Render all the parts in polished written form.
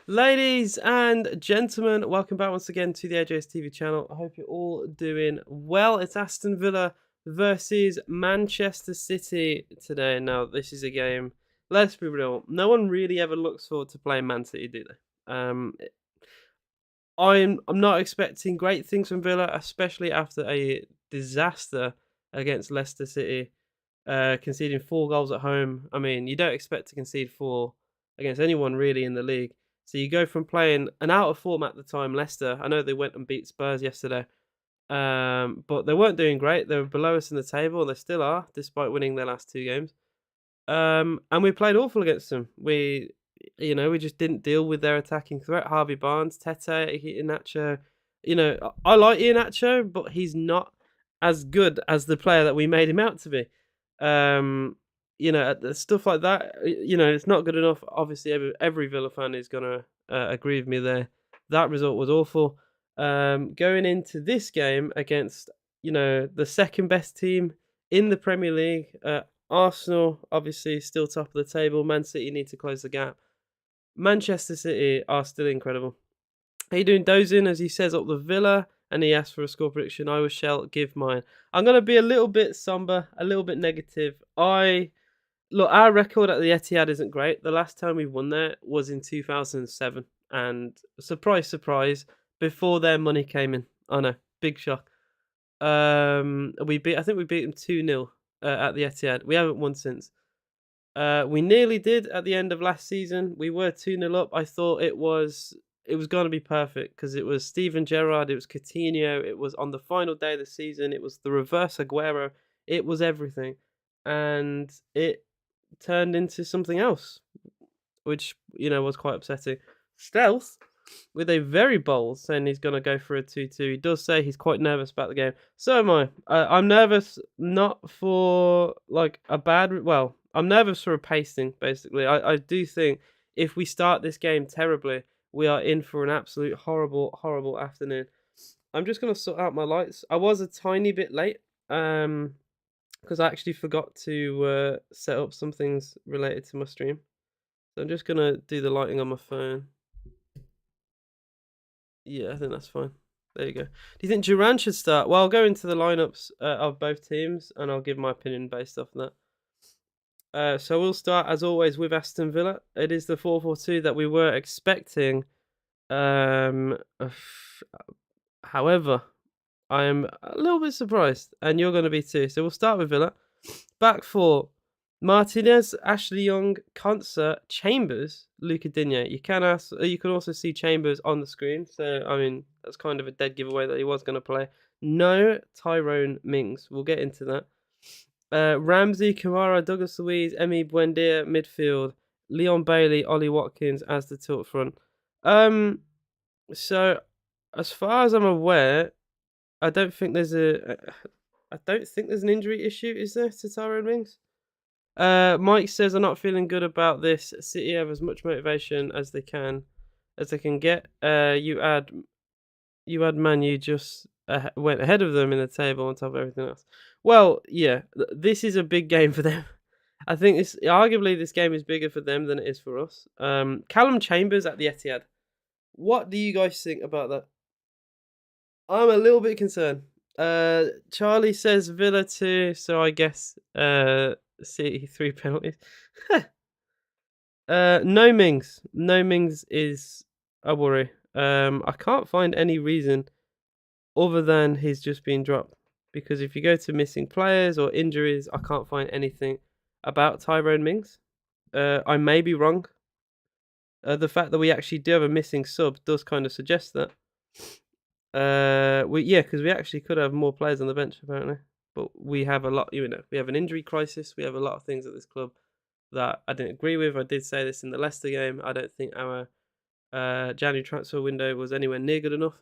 Ladies and gentlemen, welcome back once again to the AJS TV channel. I hope you're all doing well. It's Aston Villa versus Manchester City today. Now, this is a game, let's be real, no one really ever looks forward to playing Man City, do they? I'm not expecting great things from Villa, especially after a disaster against Leicester City, conceding 4 goals at home. I mean, you don't expect to concede four against anyone really in the league. So you go from playing an out of form at the time, Leicester. I know they went and beat Spurs yesterday, but they weren't doing great. They were below us in the table, and they still are, despite winning their last 2 games. And we played awful against them. We just didn't deal with their attacking threat. Harvey Barnes, Tete, Iheanacho. I like Iheanacho, but he's not as good as the player that we made him out to be. Stuff like that. It's not good enough. Obviously, every Villa fan is gonna agree with me there. That result was awful. Going into this game against the second best team in the Premier League. Arsenal, obviously, still top of the table. Man City need to close the gap. Manchester City are still incredible. How you doing, Dozin? As he says up the Villa, and he asked for a score prediction. I shall give mine. I'm going to be a little bit somber, a little bit negative. Our record at the Etihad isn't great. The last time we won there was in 2007, and surprise, surprise, before their money came in. I know, big shock. I think we beat them 2-0 at the Etihad. We haven't won since. We nearly did at the end of last season. We were 2-0 up. I thought it was going to be perfect because it was Steven Gerrard, it was Coutinho, it was on the final day of the season, it was the reverse Aguero, it was everything, and it turned into something else, which was quite upsetting. Stealth, with a very bold, saying he's going to go for a 2-2. He does say he's quite nervous about the game. So am I. I'm nervous not for I'm nervous for a pacing, basically. I do think if we start this game terribly, we are in for an absolute horrible, horrible afternoon. I'm just going to sort out my lights. I was a tiny bit late because I actually forgot to set up some things related to my stream. So I'm just going to do the lighting on my phone. Yeah, I think that's fine. There you go. Do you think Duran should start? Well, I'll go into the lineups of both teams, and I'll give my opinion based off that. So we'll start, as always, with Aston Villa. It is the 4-4-2 that we were expecting. However, I am a little bit surprised, and you're going to be too. So we'll start with Villa. Back four. Martinez, Ashley Young, Concert, Chambers, Luca Digne. You can also see Chambers on the screen. So, I mean, that's kind of a dead giveaway that he was going to play. No Tyrone Mings. We'll get into that. Ramsey, Kamara, Douglas Luiz, Emi Buendia, midfield. Leon Bailey, Ollie Watkins as the tilt front. So, as far as I'm aware, I don't think there's an injury issue, is there, to Tyrone Mings? Mike says, I'm not feeling good about this. City have as much motivation as they can get. You add Man U just went ahead of them in the table on top of everything else. Well, yeah, this is a big game for them. I think arguably this game is bigger for them than it is for us. Callum Chambers at the Etihad. What do you guys think about that? I'm a little bit concerned. Charlie says Villa 2, so I guess City 3 penalties. No Mings. No Mings is a worry. I can't find any reason other than he's just been dropped. Because if you go to missing players or injuries, I can't find anything about Tyrone Mings. I may be wrong. The fact that we actually do have a missing sub does kind of suggest that. Because we actually could have more players on the bench apparently, but we have a lot. We have an injury crisis. We have a lot of things at this club that I didn't agree with. I did say this in the Leicester game. I don't think our January transfer window was anywhere near good enough.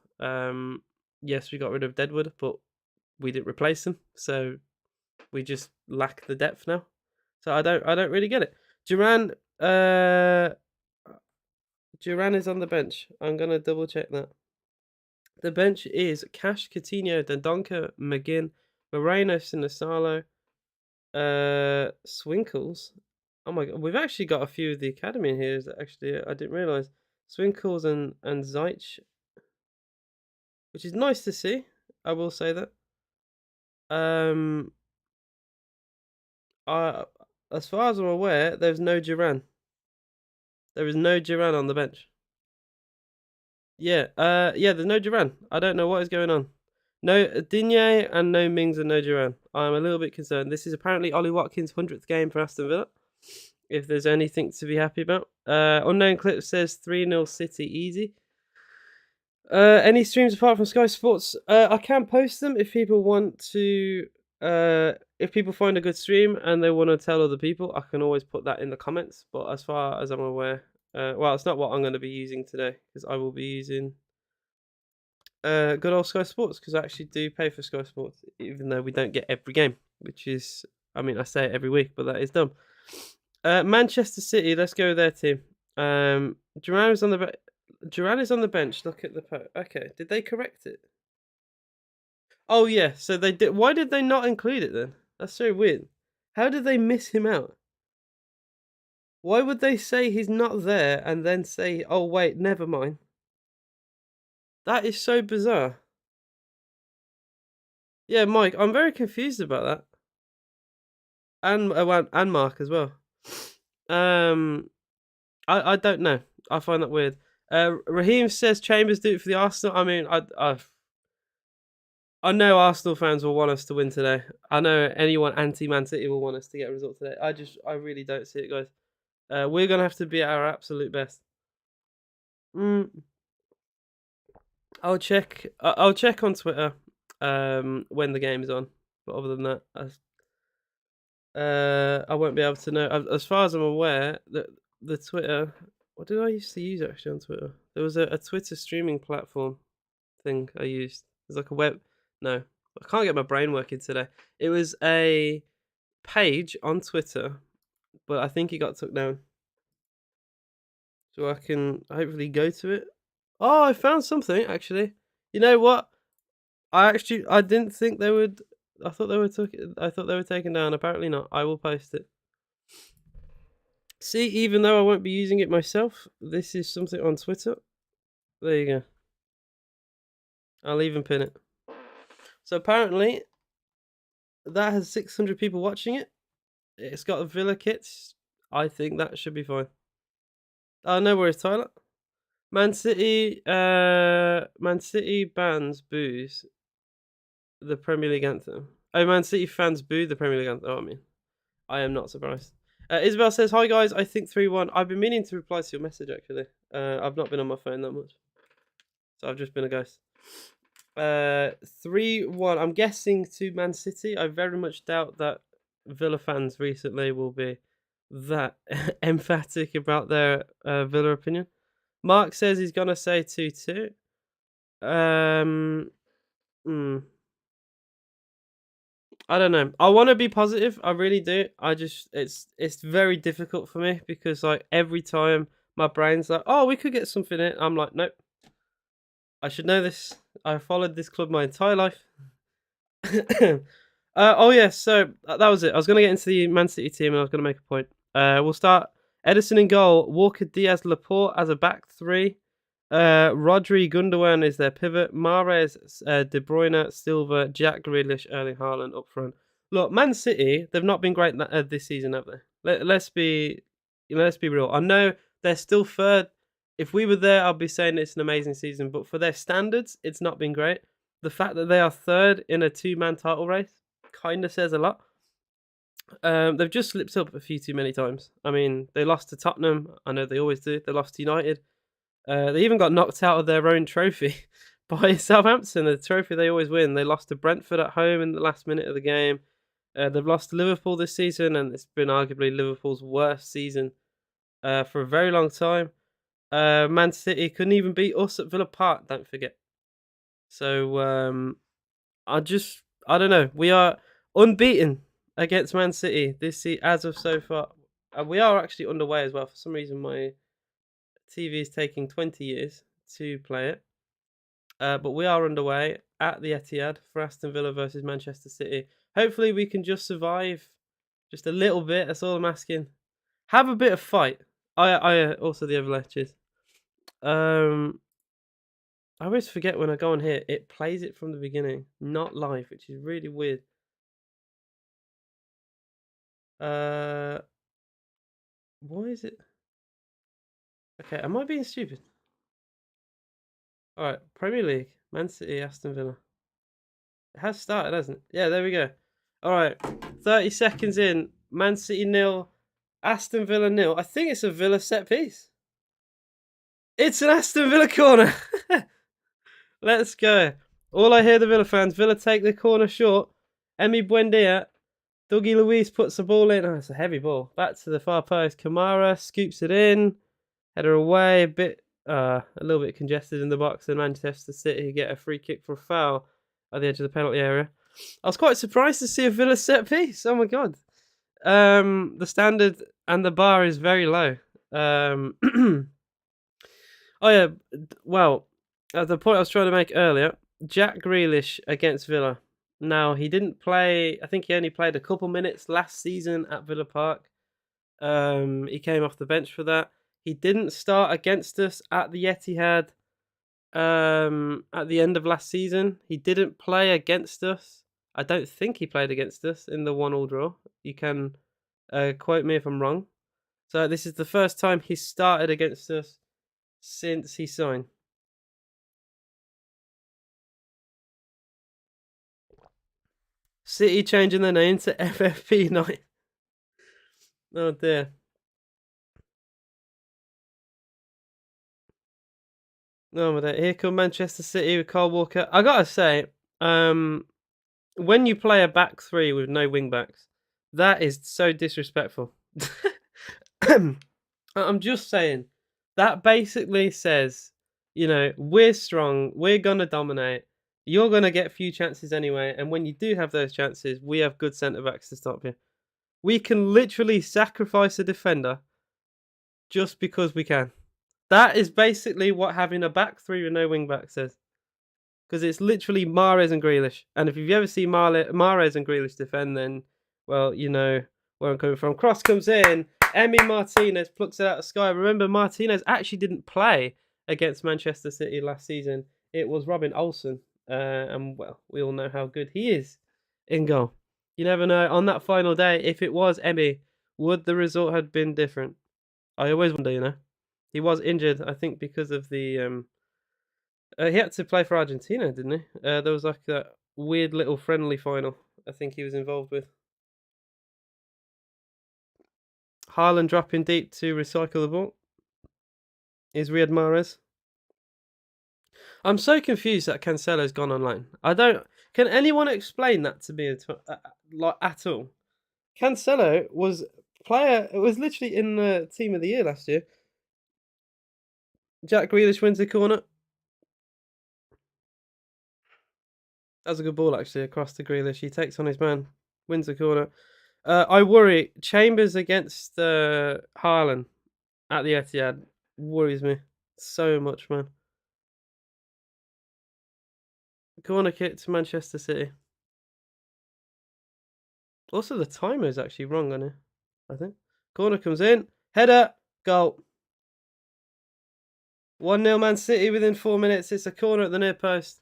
Yes, we got rid of Deadwood, but we didn't replace him, so we just lack the depth now. So I don't really get it. Duran is on the bench. I'm gonna double check that. The bench is Cash, Coutinho, Dendoncker, McGinn, Moreno, Sinisalo, Swinkles. Oh my god, we've actually got a few of the academy in here that actually I didn't realise. Swinkles and Zeich, which is nice to see. I will say that. Um, I, as far as I'm aware, there's no Duran. There is no Duran on the bench. Yeah, yeah, there's no Duran. I don't know what is going on. No Digne and no Mings and no Duran. I'm a little bit concerned. This is apparently Ollie Watkins' 100th game for Aston Villa. If there's anything to be happy about. Unknown Clip says 3-0 City easy. Any streams apart from Sky Sports? I can post them if people want to. If people find a good stream and they want to tell other people, I can always put that in the comments. But as far as I'm aware, well, it's not what I'm going to be using today because I will be using good old Sky Sports because I actually do pay for Sky Sports, even though we don't get every game, which is, I mean, I say it every week, but that is dumb. Manchester City, let's go with their team. Duran is on the Duran is on the bench. Look at the okay. Did they correct it? Oh yeah, so they did. Why did they not include it then? That's so weird. How did they miss him out? Why would they say he's not there and then say, "Oh wait, never mind"? That is so bizarre. Yeah, Mike, I'm very confused about that, and Mark as well. I don't know. I find that weird. Raheem says Chambers do it for the Arsenal. I mean, I know Arsenal fans will want us to win today. I know anyone anti-Man City will want us to get a result today. I really don't see it, guys. We're gonna have to be at our absolute best. Mm, I'll check. I'll check on Twitter. When the game's on. But other than that, I won't be able to know. As far as I'm aware, the Twitter. What did I used to use actually on Twitter? There was a Twitter streaming platform thing I used. It's like a web. No, I can't get my brain working today. It was a page on Twitter, but I think it got took down. So I can hopefully go to it. Oh, I found something actually. You know what? I didn't think they would. I thought they were taken down. Apparently not. I will post it. See, even though I won't be using it myself, this is something on Twitter. There you go. I'll even pin it. So apparently that has 600 people watching it. It's got a Villa kits. I think that should be fine. Oh, no worries, Tyler. Man City bans boos the Premier League anthem. Oh, Man City fans boo the Premier League anthem. Oh, I mean, I am not surprised. Isabel says, "Hi guys, I think 3-1." I've been meaning to reply to your message actually. I've not been on my phone that much, so I've just been a ghost. 3-1. I'm guessing to Man City. I very much doubt that Villa fans recently will be that emphatic about their Villa opinion. Mark says he's gonna say 2-2. I don't know. I want to be positive. I really do. I just it's very difficult for me because like every time my brain's like, "Oh, we could get something in." I'm like, "Nope. I should know this. I followed this club my entire life." Oh yeah, so that was it. I was gonna get into the Man City team and I was gonna make a point. We'll start Edison in goal, Walker, Diaz, Laporte as a back three. Rodri, Gundogan is their pivot. Mahrez, De Bruyne, Silva, Jack Grealish, Erling Haaland up front. Look, Man City, they've not been great this season, have they? Let's be real. I know they're still third. If we were there, I'd be saying it's an amazing season. But for their standards, it's not been great. The fact that they are third in a two-man title race kind of says a lot. They've just slipped up a few too many times. I mean, they lost to Tottenham. I know they always do. They lost to United. They even got knocked out of their own trophy by Southampton, the trophy they always win. They lost to Brentford at home in the last minute of the game. They've lost to Liverpool this season, and it's been arguably Liverpool's worst season for a very long time. Man City couldn't even beat us at Villa Park, don't forget. So I don't know. We are unbeaten against Man City this season as of so far. We are actually underway as well. For some reason, my TV is taking 20 years to play it. But we are underway at the Etihad for Aston Villa versus Manchester City. Hopefully we can just survive just a little bit. That's all I'm asking. Have a bit of fight. I also the other lectures. Um, I always forget when I go on here, it plays it from the beginning, not live, which is really weird. Uh, why is it? Okay, am I being stupid? All right, Premier League, Man City, Aston Villa. It has started, hasn't it? Yeah, there we go. All right, 30 seconds in. Man City nil, Aston Villa nil. I think it's a Villa set piece. It's an Aston Villa corner. Let's go. All I hear the Villa fans, Villa take the corner short. Emi Buendia, Dougie Luiz puts the ball in. Oh, it's a heavy ball. Back to the far post. Kamara scoops it in. Header away. A little bit congested in the box. And Manchester City get a free kick for a foul at the edge of the penalty area. I was quite surprised to see a Villa set piece. Oh my god. The standard and the bar is very low. Oh yeah. Well, the point I was trying to make earlier, Jack Grealish against Villa. Now he didn't play. I think he only played a couple minutes last season at Villa Park. He came off the bench for that. He didn't start against us at the Etihad. At the end of last season, he didn't play against us. I don't think he played against us in the 1-1 draw. You can quote me if I'm wrong. So this is the first time he started against us since he signed. City changing their name to FFP9. Oh dear. No, my dear. Here come Manchester City with Kyle Walker. I gotta say, when you play a back three with no wing backs, that is so disrespectful. I'm just saying, that basically says, we're strong, we're gonna dominate, you're gonna get a few chances anyway, and when you do have those chances, we have good centre backs to stop you. We can literally sacrifice a defender just because we can. That is basically what having a back three with no wing back says. Because it's literally Mahrez and Grealish. And if you've ever seen Mahrez and Grealish defend, then, well, you know where I'm coming from. Cross comes in. Emi Martinez plucks it out of the sky. Remember, Martinez actually didn't play against Manchester City last season. It was Robin Olsen. And, well, we all know how good he is in goal. You never know. On that final day, if it was Emi, would the result have been different? I always wonder, He was injured, I think, because of the... he had to play for Argentina, didn't he? There was like that weird little friendly final I think he was involved with. Haaland dropping deep to recycle the ball. Is Riyad Mahrez. I'm so confused that Cancelo's gone online. I don't... Can anyone explain that to me at all? Cancelo was player... It was literally in the team of the year last year. Jack Grealish wins the corner. That's a good ball, actually, across to Grealish. He takes on his man, wins the corner. I worry. Chambers against Haaland at the Etihad worries me so much, man. Corner kick to Manchester City. Also, the timer is actually wrong on it, I think. Corner comes in. Header. Goal. 1-0 Man City within 4 minutes. It's a corner at the near post.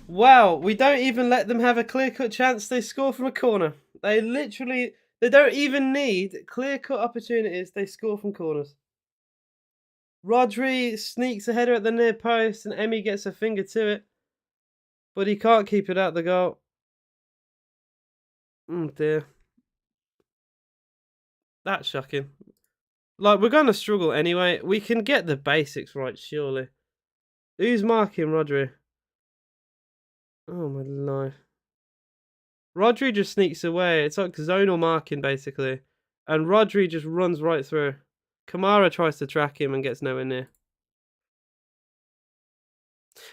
Wow, we don't even let them have a clear-cut chance. They score from a corner. They don't even need clear-cut opportunities. They score from corners. Rodri sneaks a header at the near post and Emi gets a finger to it. But he can't keep it out the goal. Oh dear. That's shocking. Like, we're going to struggle anyway. We can get the basics right, surely. Who's marking Rodri? Oh my life. Rodri just sneaks away. It's like zonal marking, basically. And Rodri just runs right through. Kamara tries to track him and gets nowhere near.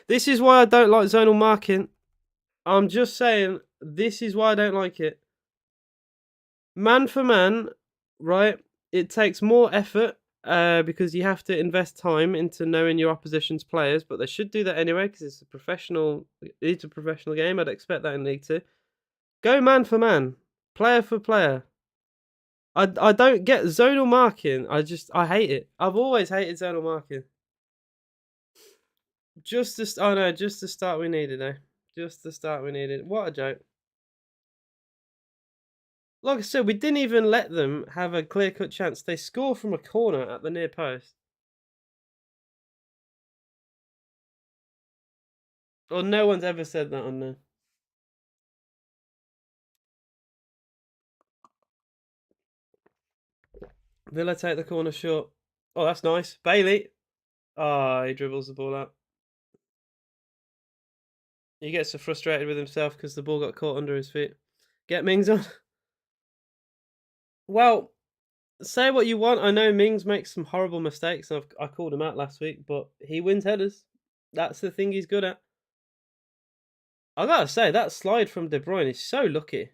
This is why I don't like zonal marking. I'm just saying, this is why I don't like it. Man for man, right? It takes more effort because you have to invest time into knowing your opposition's players, but they should do that anyway because it's a professional game. I'd expect that in League Two. Go man for man, player for player. I don't get zonal marking. I hate it. I've always hated zonal marking. Oh no, just the start we needed, eh? Just the start we needed. What a joke. Like I said, we didn't even let them have a clear cut chance. They score from a corner at the near post. Or no one's ever said that on there. Villa take the corner short. Oh, that's nice. Bailey. Ah, he dribbles the ball out. He gets so frustrated with himself because the ball got caught under his feet. Get Mings on. Well, say what you want. I know Mings makes some horrible mistakes. I called him out last week, but he wins headers. That's the thing he's good at. I gotta say, that slide from De Bruyne is so lucky.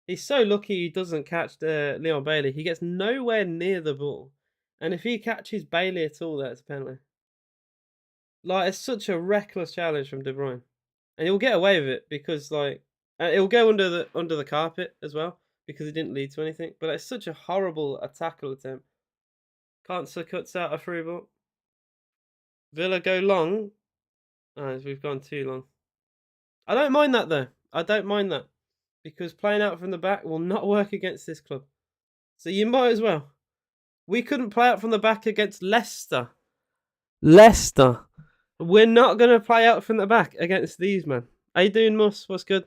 He's so lucky he doesn't catch Leon Bailey. He gets nowhere near the ball. And if he catches Bailey at all, that's a penalty. Like, it's such a reckless challenge from De Bruyne. And he'll get away with it because, like, it'll go under the carpet as well because it didn't lead to anything. But it's such a horrible tackle attempt. Cancer cuts out a free ball. Villa go long. Oh, we've gone too long. I don't mind that, though. I don't mind that. Because playing out from the back will not work against this club. So you might as well. We couldn't play out from the back against Leicester. Leicester. We're not going to play out from the back against these, man. How you doing, Mus? What's good?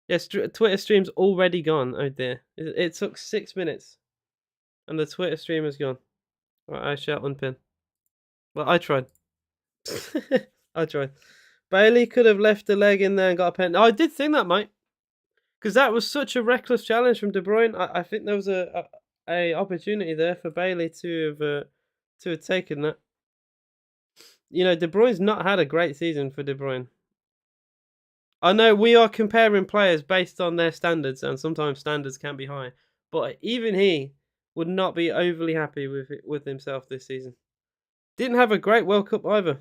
Yes, Twitter stream's already gone. Oh dear. It took 6 minutes. And the Twitter stream is gone. Right, I shall unpin. Well, I tried. I tried. Bailey could have left the leg in there and got a pen. Oh, I did think that, mate. Because that was such a reckless challenge from De Bruyne. I think there was a opportunity there for Bailey to have taken that. You know, De Bruyne's not had a great season for De Bruyne. I know we are comparing players based on their standards, and sometimes standards can be high. But even he would not be overly happy with himself this season. Didn't have a great World Cup either.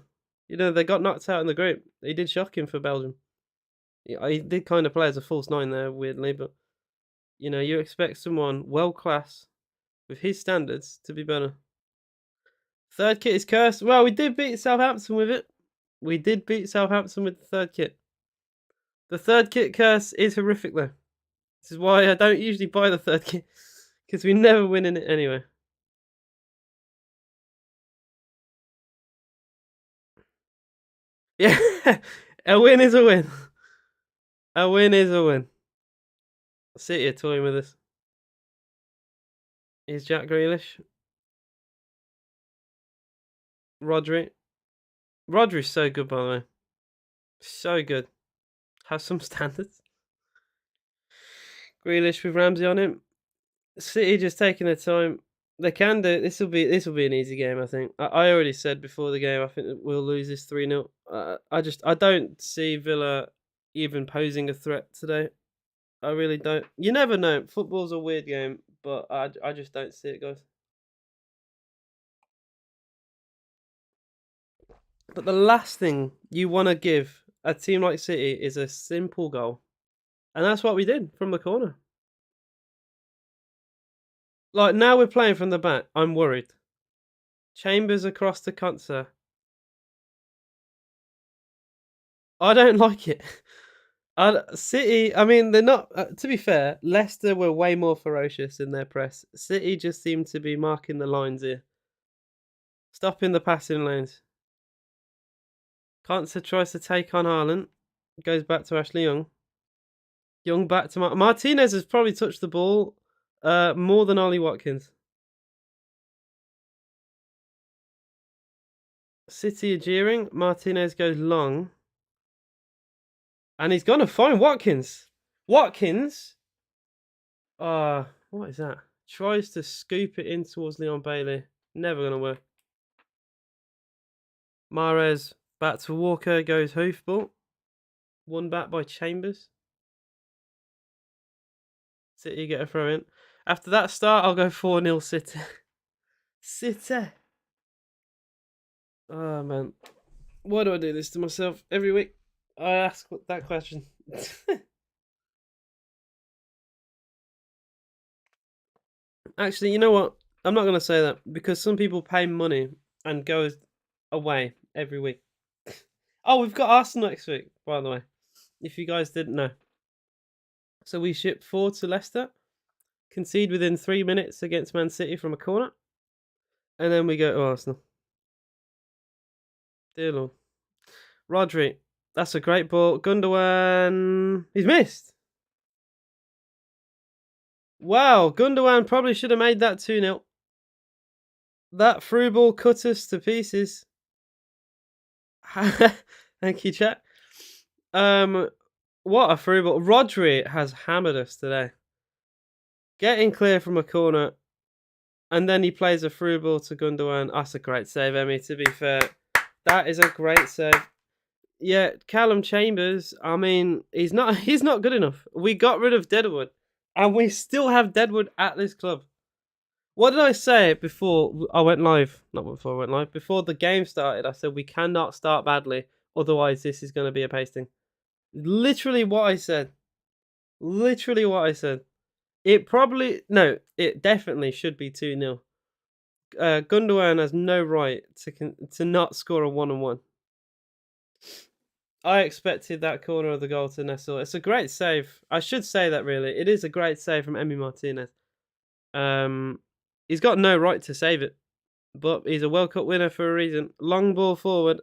You know, they got knocked out in the group. He did shock him for Belgium. He did kind of play as a false nine there, weirdly, but you know, you expect someone world class with his standards to be better. Third kit is cursed. Well, we did beat Southampton with it. We did beat Southampton with the third kit. The third kit curse is horrific, though. This is why I don't usually buy the third kit, because we never win in it anyway. Yeah, a win is a win. A win is a win. City are toying with us. Is Jack Grealish? Rodri? Rodri's so good, by the way. So good. Has some standards. Grealish with Ramsey on him. City just taking their time. They can do. This will be an easy game. I think. I already said before the game. I think that we'll lose this 3-0. I don't see Villa even posing a threat today. I really don't. You never know. Football's a weird game, but I just don't see it, guys. But the last thing you want to give a team like City is a simple goal, and that's what we did from the corner. Like now we're playing from the back. I'm worried. Chambers across to Konsa. I don't like it. City, I mean, they're not. To be fair, Leicester were way more ferocious in their press. City just seem to be marking the lines here, stopping the passing lanes. Konsa tries to take on Haaland. Goes back to Ashley Young. Young back to Martinez has probably touched the ball more than Ollie Watkins. City are jeering. Martinez goes long. And he's going to find Watkins. Watkins? What is that? Tries to scoop it in towards Leon Bailey. Never going to work. Mahrez back to Walker. Goes hoofball. Won back by Chambers. City get a throw in. After that start, I'll go 4-0 City. City. Oh, man. Why do I do this to myself every week? I ask that question. Actually, you know what? I'm not gonna say that because some people pay money and go away every week. Oh, we've got Arsenal next week, by the way. If you guys didn't know, so we ship 4 to Leicester, concede within 3 minutes against Man City from a corner, and then we go to Arsenal. Dear Lord, Rodri, that's a great ball. Gundogan, he's missed. Wow, Gundogan probably should have made that 2-0. That through ball cut us to pieces. Thank you, chat. What a through ball. Rodri has hammered us today. Getting clear from a corner, and then he plays a through ball to Gundogan. That's a great save, Emmy, to be fair. That is a great save. Yeah, Callum Chambers, I mean, he's not good enough. We got rid of Deadwood, and we still have Deadwood at this club. What did I say before I went live? Not before I went live. Before the game started, I said we cannot start badly, otherwise this is going to be a pasting. Literally what I said. Literally what I said. It definitely should be 2-0. Gundogan has no right to not score a 1-on-1. I expected that corner of the goal to nestle. It's a great save. I should say that really. It is a great save from Emi Martinez. He's got no right to save it, but he's a World Cup winner for a reason. Long ball forward,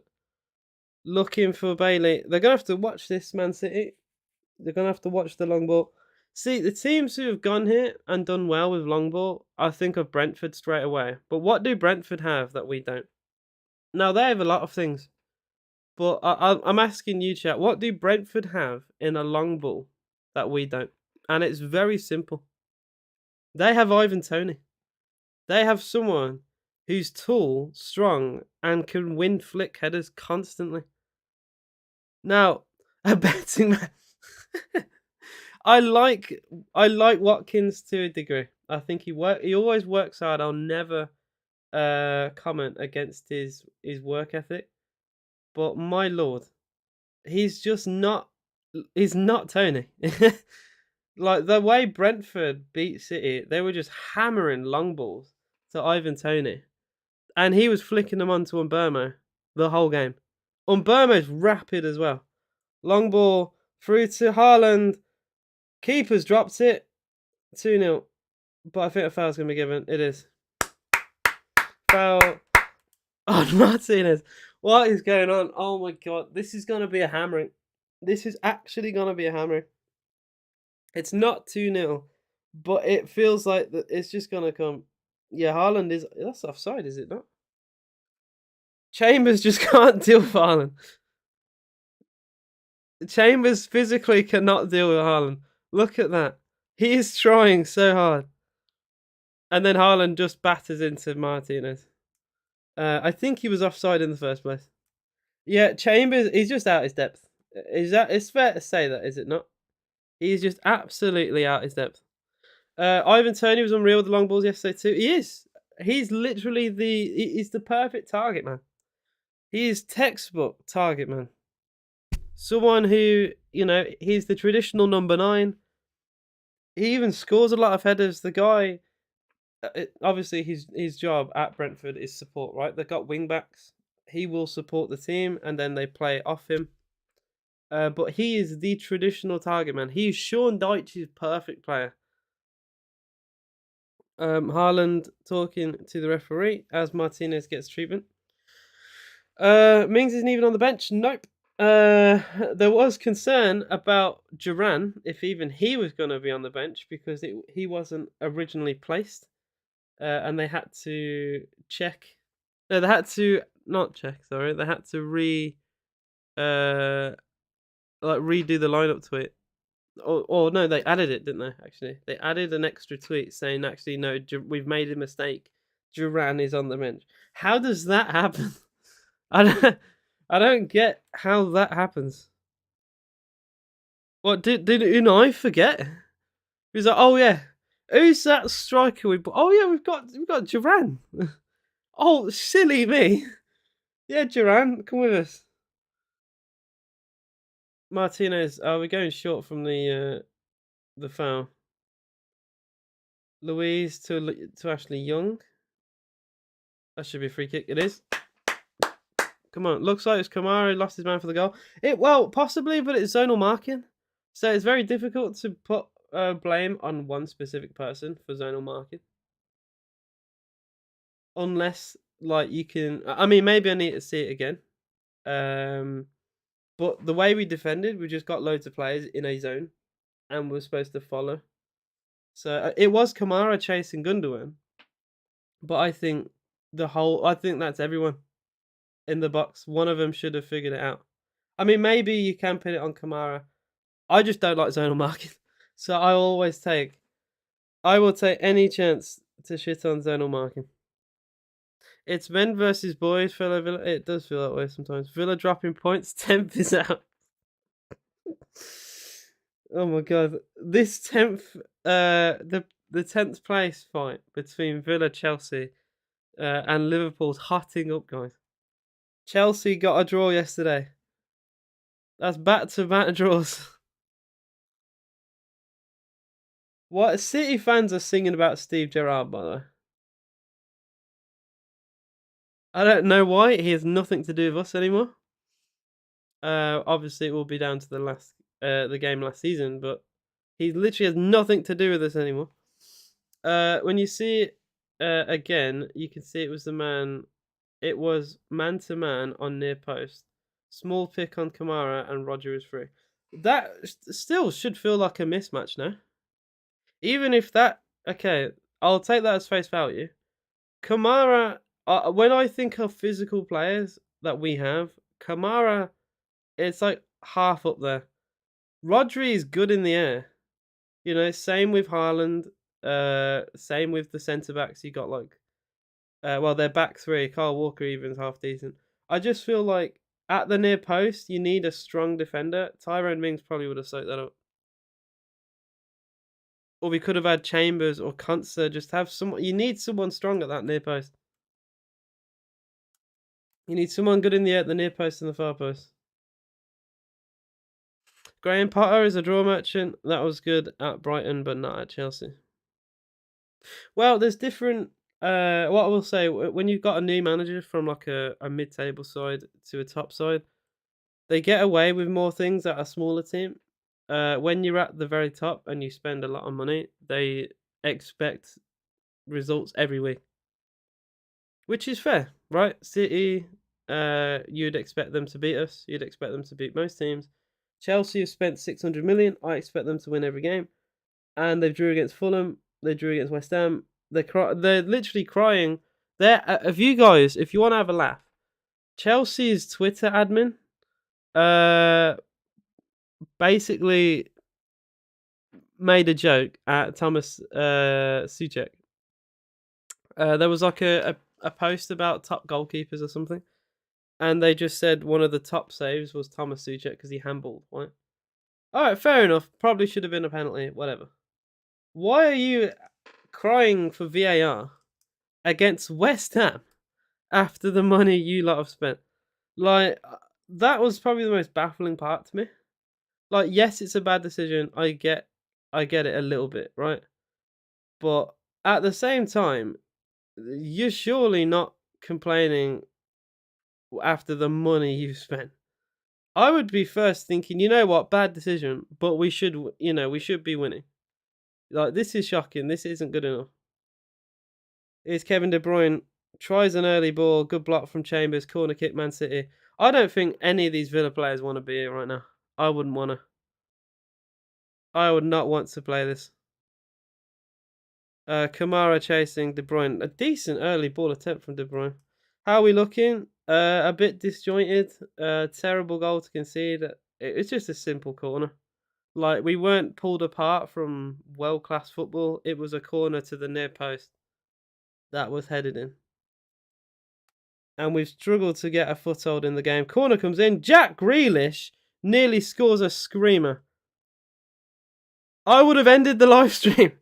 looking for Bailey. They're gonna have to watch this, Man City. They're gonna have to watch the long ball. See, the teams who have gone here and done well with long ball, I think of Brentford straight away. But what do Brentford have that we don't? Now they have a lot of things, but I'm asking you, chat. What do Brentford have in a long ball that we don't? And it's very simple. They have Ivan Toney. They have someone who's tall, strong, and can win flick headers constantly. Now, a betting man. I like Watkins to a degree. I think he always works hard. I'll never comment against his work ethic. But my lord, he's just not Tony. Like the way Brentford beat City, they were just hammering long balls to Ivan Toney. And he was flicking them onto Umbermo the whole game. Umbermo's rapid as well. Long ball through to Haaland. Keeper's dropped it. 2-0. But I think a foul's going to be given. It is. Foul on Martinez. What is going on? Oh my god. This is going to be a hammering. This is actually going to be a hammering. It's not 2-0. But it feels like that it's just going to come. Yeah, Haaland is... That's offside, is it not? Chambers just can't deal with Haaland. Chambers physically cannot deal with Haaland. Look at that. He is trying so hard. And then Haaland just batters into Martinez. I think he was offside in the first place. Yeah, Chambers, he's just out his depth. It's fair to say that, is it not? He's just absolutely out his depth. Ivan Toney was unreal with the long balls yesterday too. He is. He's literally he's the perfect target man. He is textbook target man. Someone who, he's the traditional number 9. He even scores a lot of headers. The guy, obviously his job at Brentford is support, right? They've got wing backs. He will support the team, and then they play off him. But he is the traditional target man. He is Sean Dyche's perfect player. Haaland talking to the referee as Martinez gets treatment. Mings isn't even on the bench. Nope. There was concern about Duran, if even he was going to be on the bench, because he wasn't originally placed. And they had to check. No, they had to not check. Sorry, they had to redo the lineup tweet. Or no, they added it, didn't they? Actually, they added an extra tweet saying, "Actually, no, we've made a mistake. Duran is on the bench." How does that happen? I don't get how that happens. What did Unai forget? He's like, "Oh yeah, who's that striker we bought? Oh yeah, we've got Duran." Oh, silly me. Yeah, Duran, come with us. Martinez, are we going short from the foul? Louise to Ashley Young. That should be a free kick. It is. Come on. Looks like it's Kamara who lost his man for the goal. Well, possibly, but it's zonal marking. So it's very difficult to put blame on one specific person for zonal marking. Unless, like, you can. I mean, maybe I need to see it again. But the way we defended, we just got loads of players in a zone and we're supposed to follow. So it was Kamara chasing Gundogan, but I think that's everyone in the box. One of them should have figured it out. I mean, maybe you can pin it on Kamara. I just don't like zonal marking, so I will take any chance to shit on zonal marking. It's men versus boys, fellow Villa. It does feel that way sometimes. Villa dropping points, 10th is out. Oh my god, this 10th, the 10th place fight between Villa, Chelsea, and Liverpool's hotting up, guys. Chelsea got a draw yesterday. That's back-to-back draws. What City fans are singing about Steve Gerrard, by the way. I don't know why. He has nothing to do with us anymore. Obviously, it will be down to the game last season, but he literally has nothing to do with us anymore. When you see it again, you can see it was It was man to man on near post. Small pick on Kamara and Roger is free. That still should feel like a mismatch now. Even if that, okay, I'll take that as face value. Kamara, when I think of physical players that we have, Kamara, it's like half up there. Rodri is good in the air. You know, same with Haaland. Same with the centre backs. You got like, well, their back three. Kyle Walker even's half decent. I just feel like at the near post, you need a strong defender. Tyrone Mings probably would have soaked that up. Or we could have had Chambers or Kunze. Just have someone. You need someone strong at that near post. You need someone good in the air at the near post and the far post. Graham Potter is a draw merchant. That was good at Brighton, but not at Chelsea. Well, there's different. What I will say, when you've got a new manager from like a mid-table side to a top side, they get away with more things at a smaller team. When you're at the very top and you spend a lot of money, they expect results every week, which is fair, right? City, you'd expect them to beat us. You'd expect them to beat most teams. Chelsea have spent 600 million. I expect them to win every game, and they've drew against Fulham. They drew against West Ham. They're literally crying. If you guys, if you want to have a laugh, Chelsea's Twitter admin, basically made a joke at Thomas Suchek. There was like a post about top goalkeepers or something, and they just said one of the top saves was Thomas Suchek because he handballed. Right? All right, fair enough. Probably should have been a penalty. Whatever. Why are you crying for VAR against West Ham after the money you lot have spent? Like, that was probably the most baffling part to me. Like, yes, it's a bad decision. I get it a little bit, right? But at the same time, you're surely not complaining after the money you've spent. I would be first thinking, you know what, bad decision, but we should be winning. Like, this is shocking. This isn't good enough. Here's Kevin De Bruyne. Tries an early ball. Good block from Chambers. Corner kick, Man City. I don't think any of these Villa players want to be here right now. I wouldn't want to. I would not want to play this. Kamara chasing De Bruyne. A decent early ball attempt from De Bruyne. How are we looking? A bit disjointed. Terrible goal to concede. It's just a simple corner. Like, we weren't pulled apart from world-class football. It was a corner to the near post that was headed in. And we've struggled to get a foothold in the game. Corner comes in. Jack Grealish nearly scores a screamer. I would have ended the live stream.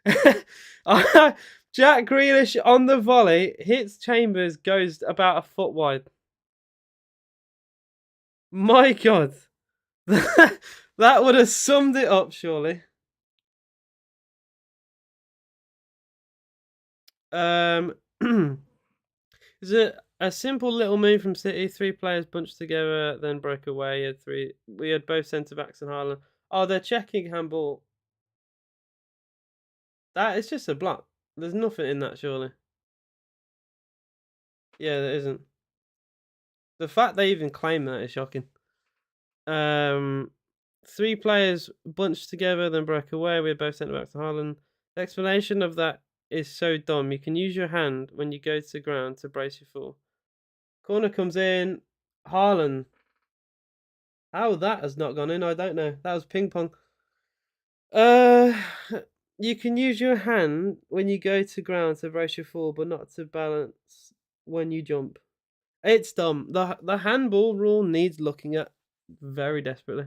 Jack Grealish on the volley hits Chambers, goes about a foot wide. My God. That would have summed it up, surely. Um, is it a simple little move from City? Three players bunched together, then broke away. Had three. We had both centre backs and Haaland. Oh, they're checking handball. That is just a block. There's nothing in that, surely. Yeah, there isn't. The fact they even claim that is shocking. Um, Three players bunched together, then broke away. We had both centre backs and Haaland. The explanation of that is so dumb. You can use your hand when you go to the ground to brace your fall. Corner comes in. Haaland. How that has not gone in, I don't know. That was ping pong. Uh, you can use your hand when you go to ground to brace your fall, but not to balance when you jump. It's dumb. The handball rule needs looking at very desperately.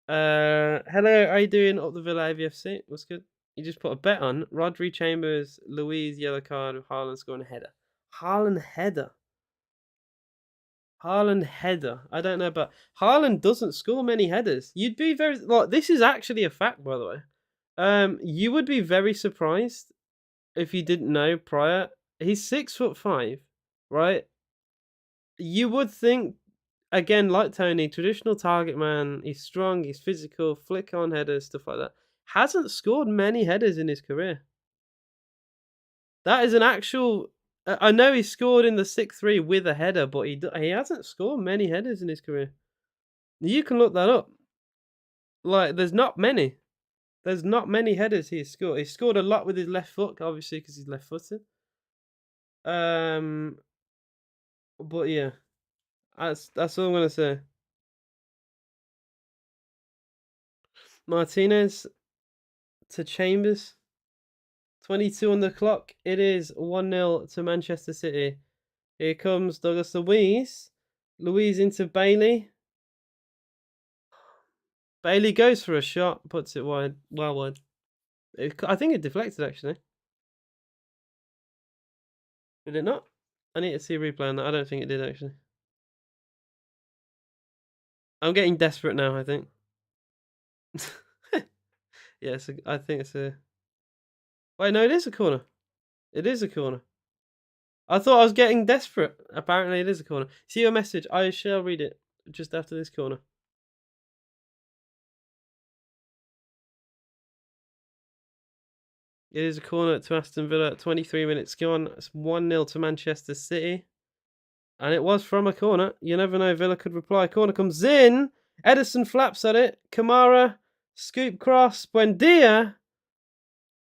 Hello, how you doing? Up the Villa AVFC. What's good? You just put a bet on Rodri Chambers, Louise yellow card, Haaland scoring a header. Haaland header. Haaland header. I don't know, but Haaland doesn't score many headers. You'd be very like this is actually a fact, by the way. You would be very surprised if you didn't know prior. He's 6'5", right? You would think again, like Tony, traditional target man. He's strong. He's physical. Flick on headers, stuff like that. Hasn't scored many headers in his career. That is an actual. I know he scored in the 6-3 with a header, but he hasn't scored many headers in his career. You can look that up. Like, there's not many. There's not many headers he's scored. He scored a lot with his left foot, obviously, because he's left-footed. Um, but yeah, that's all I'm gonna say. Martinez to Chambers. 22 on the clock. It is 1-0 to Manchester City. Here comes Douglas Luiz. Luiz into Bailey. Bailey goes for a shot, puts it wide, well wide. I think it deflected actually. Did it not? I need to see a replay on that. I don't think it did actually. I'm getting desperate now, I think. Yeah, I think it's a. Wait, no, it is a corner. It is a corner. I thought I was getting desperate. Apparently, it is a corner. See your message. I shall read it just after this corner. It is a corner to Aston Villa. 23 minutes gone. It's 1-0 to Manchester City. And it was from a corner. You never know. Villa could reply. Corner comes in. Edison flaps at it. Kamara. Scoop cross. Buendia.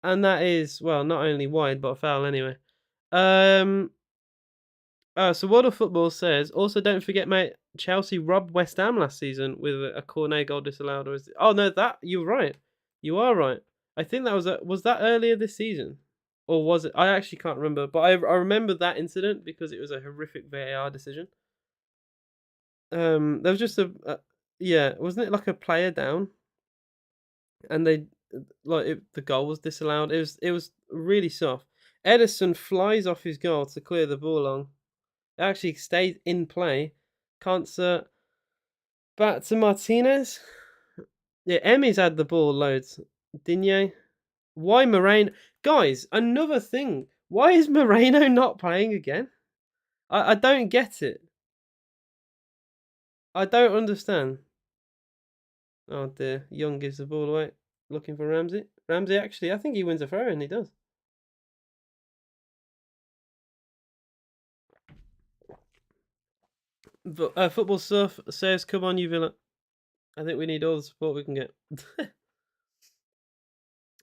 And that is, well, not only wide, but a foul anyway. So World of Football says, also don't forget, mate, Chelsea robbed West Ham last season with a Cornet goal disallowed. Or is it, oh, no, that, you're right. You are right. I think that was that earlier this season? Or was it? I actually can't remember. But I remember that incident because it was a horrific VAR decision. There was just yeah, wasn't it like a player down? And they the goal was disallowed. It was really soft. Edison flies off his goal to clear the ball on. It actually stayed in play. Concert back to Martinez. Yeah, Emmy's had the ball loads. Digne. Why Moreno? Guys, another thing. Why is Moreno not playing again? I don't get it. I don't understand. Oh dear. Young gives the ball away. Looking for Ramsey. Ramsey actually, I think he wins a throw and he does. But Football Stuff says, come on, you Villa. I think we need all the support we can get.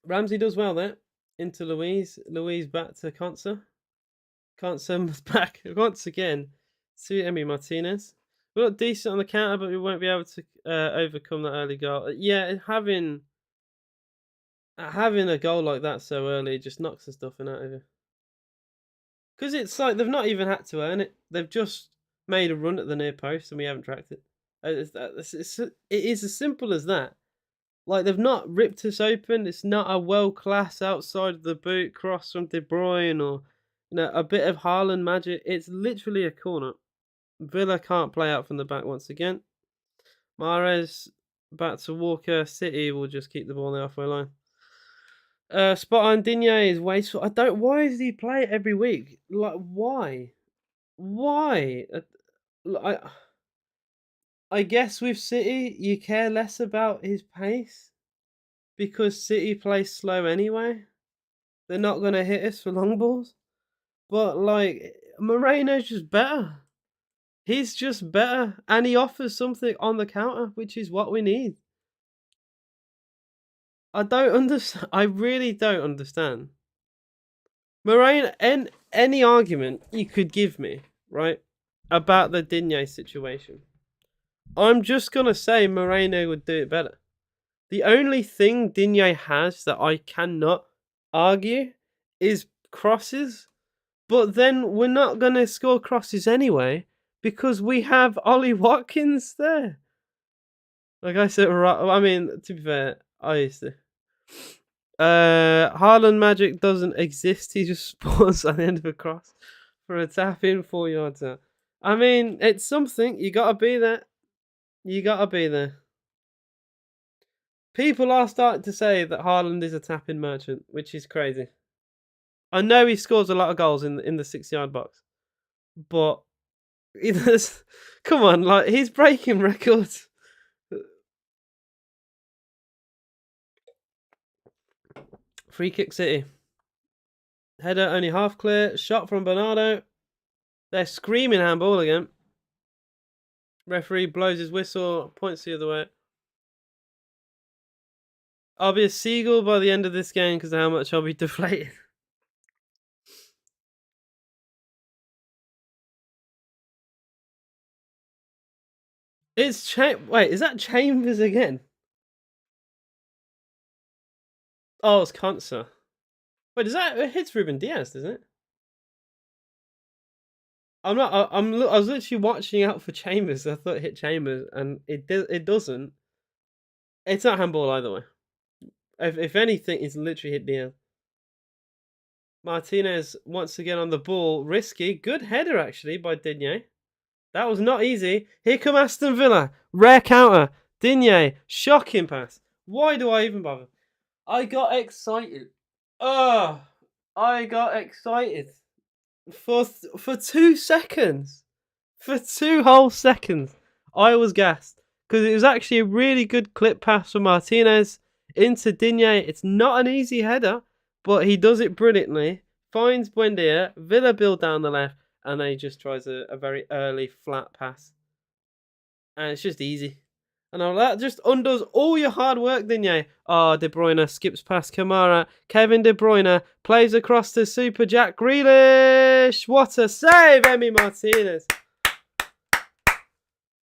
Ramsey does well there. Into Louise. Louise back to Conser. Conser back once again to Emi Martinez. We look decent on the counter, but we won't be able to overcome that early goal. Yeah, having a goal like that so early just knocks the stuffing out of you. Because it's like they've not even had to earn it. They've just made a run at the near post and we haven't tracked it. It is as simple as that. Like, they've not ripped us open. It's not a world-class outside of the boot cross from De Bruyne or a bit of Haaland magic. It's literally a corner. Villa can't play out from the back once again. Mahrez back to Walker. City will just keep the ball on the halfway line. Spot on. Digne is wasteful. I don't. Why does he play it every week? Like, why? Why? I guess with City, you care less about his pace because City play slow anyway. They're not gonna hit us for long balls. But like, Moreno's just better. He's just better, and he offers something on the counter, which is what we need. I don't understand. I really don't understand. Moreno, any argument you could give me, right, about the Digne situation, I'm just gonna say Moreno would do it better. The only thing Digne has that I cannot argue is crosses, but then we're not gonna score crosses anyway because we have Ollie Watkins there. Like I said, I mean, to be fair, I used to. Haaland magic doesn't exist. He just spawns at the end of a cross for a tap in 4 yards out. I mean, it's something. You gotta be there. You gotta be there. People are starting to say that Haaland is a tap-in merchant, which is crazy. I know he scores a lot of goals in the 6 yard box, but he does. Come on, like he's breaking records. Free kick City. Header only half clear. Shot from Bernardo. They're screaming handball again. Referee blows his whistle, points the other way. I'll be a seagull by the end of this game because of how much I'll be deflated. It's wait, is that Chambers again? Oh, it's Conser. Wait, does that it hits Ruben Diaz, doesn't it? I'm not. I was literally watching out for Chambers. I thought it hit Chambers, and it doesn't. It's not handball either way. If anything, it's literally hit Diaz. Martinez once again on the ball, risky, good header actually by Digne. That was not easy. Here come Aston Villa, rare counter. Digne, shocking pass. Why do I even bother? I got excited. Oh, I got excited for 2 seconds. For 2 whole seconds, I was gassed because it was actually a really good clip pass from Martinez into Digne. It's not an easy header, but he does it brilliantly. Finds Buendia, Villa build down the left, and then he just tries a very early flat pass. And it's just easy. And that just undoes all your hard work, Digne. Oh, De Bruyne skips past Kamara. Kevin De Bruyne plays across to Super Jack Grealish. What a save, Emi Martinez.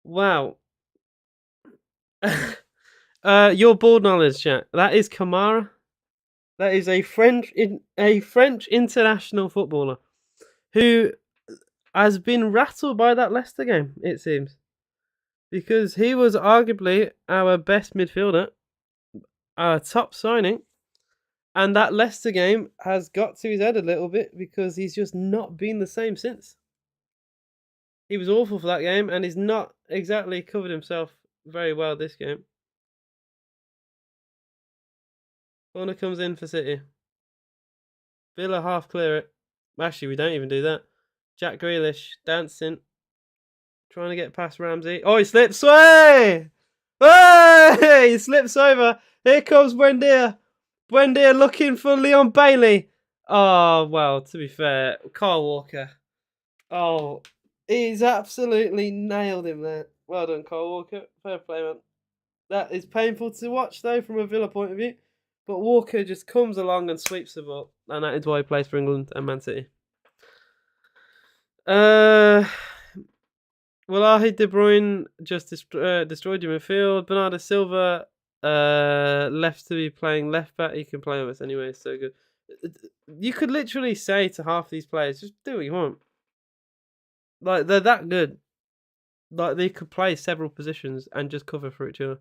Wow. Your board knowledge, chat. That is Kamara. That is a French international footballer who has been rattled by that Leicester game, it seems. Because he was arguably our best midfielder, our top signing, and that Leicester game has got to his head a little bit because he's just not been the same since. He was awful for that game, and he's not exactly covered himself very well this game. Corner comes in for City. Villa half clear it. Actually, we don't even do that. Jack Grealish dancing. Trying to get past Ramsey. Oh, he slips. Way! Hey! He slips over. Here comes Buendia. Buendia looking for Leon Bailey. Oh, well, to be fair, Kyle Walker. Oh, he's absolutely nailed him there. Well done, Kyle Walker. Fair play, man. That is painful to watch, though, from a Villa point of view. But Walker just comes along and sweeps the ball. And that is why he plays for England and Man City. Wallahi De Bruyne just destroyed your midfield. Bernardo Silva left to be playing left back. He can play with us anyway, so good. You could literally say to half these players, just do what you want. Like, they're that good. Like, they could play several positions and just cover for each other.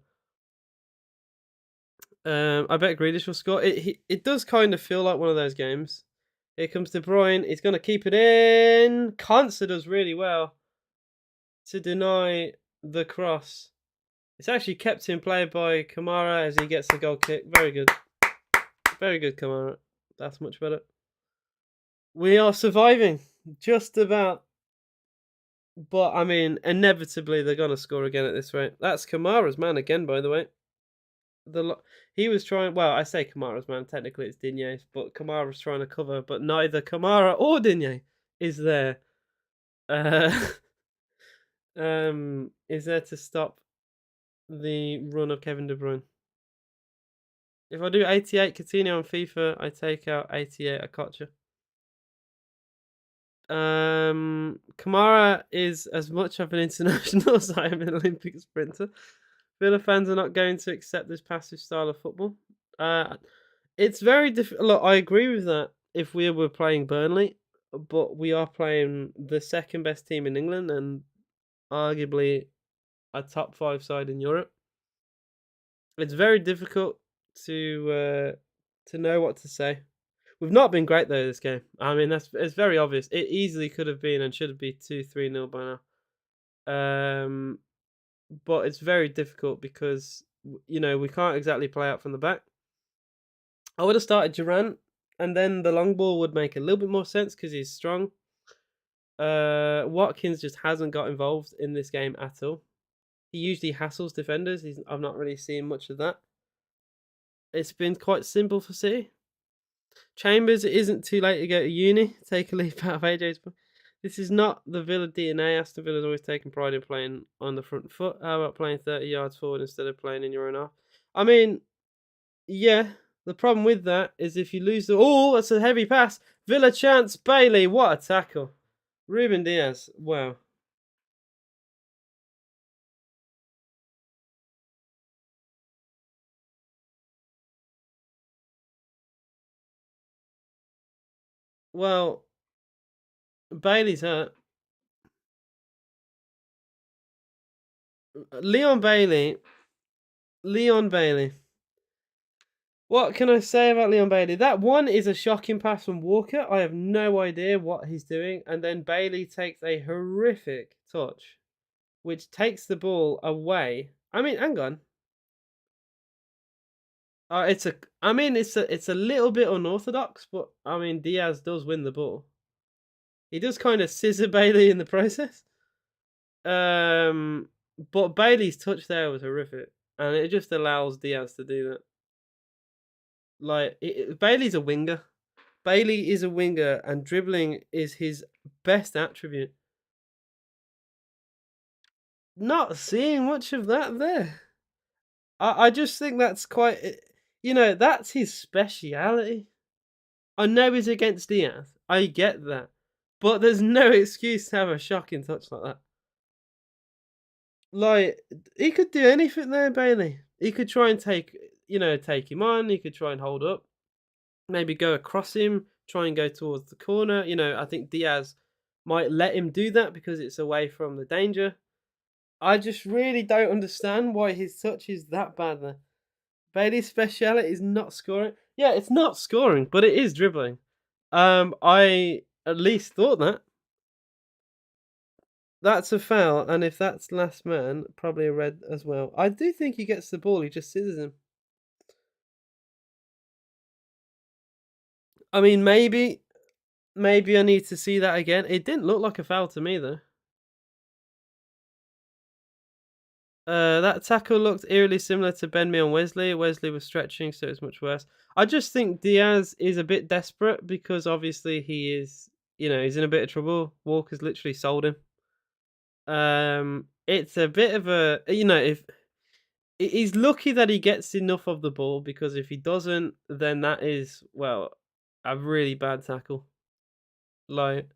I bet Grealish will score. It does kind of feel like one of those games. Here comes De Bruyne. He's going to keep it in. Konsa does really well to deny the cross. It's actually kept in play by Kamara as he gets the goal kick. Very good. Very good, Kamara. That's much better. We are surviving, just about. But I mean, inevitably they're gonna score again at this rate. That's Kamara's man again, by the way. He was trying. Well, I say Kamara's man. Technically, it's Digne's, but Kamara's trying to cover. But neither Kamara or Digne is there. Uh, is there to stop the run of Kevin De Bruyne? If I do 88 Coutinho on FIFA, I take out 88 Akocha. Kamara is as much of an international as I am an Olympic sprinter. Villa fans are not going to accept this passive style of football. It's very difficult. Look, I agree with that if we were playing Burnley, but we are playing the second best team in England and arguably a top 5 side in Europe. It's very difficult to know what to say. We've not been great though this game. I mean, it's very obvious. It easily could have been and should have been 2-3-0 by now. But it's very difficult because we can't exactly play out from the back. I would have started Duran, and then the long ball would make a little bit more sense because he's strong. Watkins just hasn't got involved in this game at all. He usually hassles defenders. I've not really seen much of that. It's been quite simple for City. Chambers, it isn't too late to go to uni. Take a leaf out of AJ's book. This is not the Villa DNA. Aston Villa's always taken pride in playing on the front foot. How about playing 30 yards forward instead of playing in your own half? I mean, yeah. The problem with that is if you lose the... Oh, that's a heavy pass. Villa chance. Bailey, what a tackle. Ruben Diaz, wow. Well, Bailey's hurt. Leon Bailey. Leon Bailey. What can I say about Leon Bailey? That one is a shocking pass from Walker. I have no idea what he's doing. And then Bailey takes a horrific touch, which takes the ball away. I mean, hang on. It's a little bit unorthodox, but I mean, Diaz does win the ball. He does kind of scissor Bailey in the process. But Bailey's touch there was horrific, and it just allows Diaz to do that. Bailey's a winger. Bailey is a winger, and dribbling is his best attribute. Not seeing much of that there. I just think that's that's his speciality. I know he's against Diaz. I get that. But there's no excuse to have a shocking touch like that. Like, he could do anything there, Bailey. He could try and take him on. He could try and hold up. Maybe go across him, try and go towards the corner. I think Diaz might let him do that because it's away from the danger. I just really don't understand why his touch is that bad there. Bailey's speciality is not scoring. Yeah, it's not scoring, but it is dribbling. I at least thought that. That's a foul, and if that's last man, probably a red as well. I do think he gets the ball, he just scissors him. I mean, maybe I need to see that again. It didn't look like a foul to me though. That tackle looked eerily similar to Ben Mee on Wesley. Wesley was stretching, so it's much worse. I just think Diaz is a bit desperate because obviously he is, he's in a bit of trouble. Walker's literally sold him. It's a bit of a, if he's lucky that he gets enough of the ball because if he doesn't, then that is a really bad tackle. Like,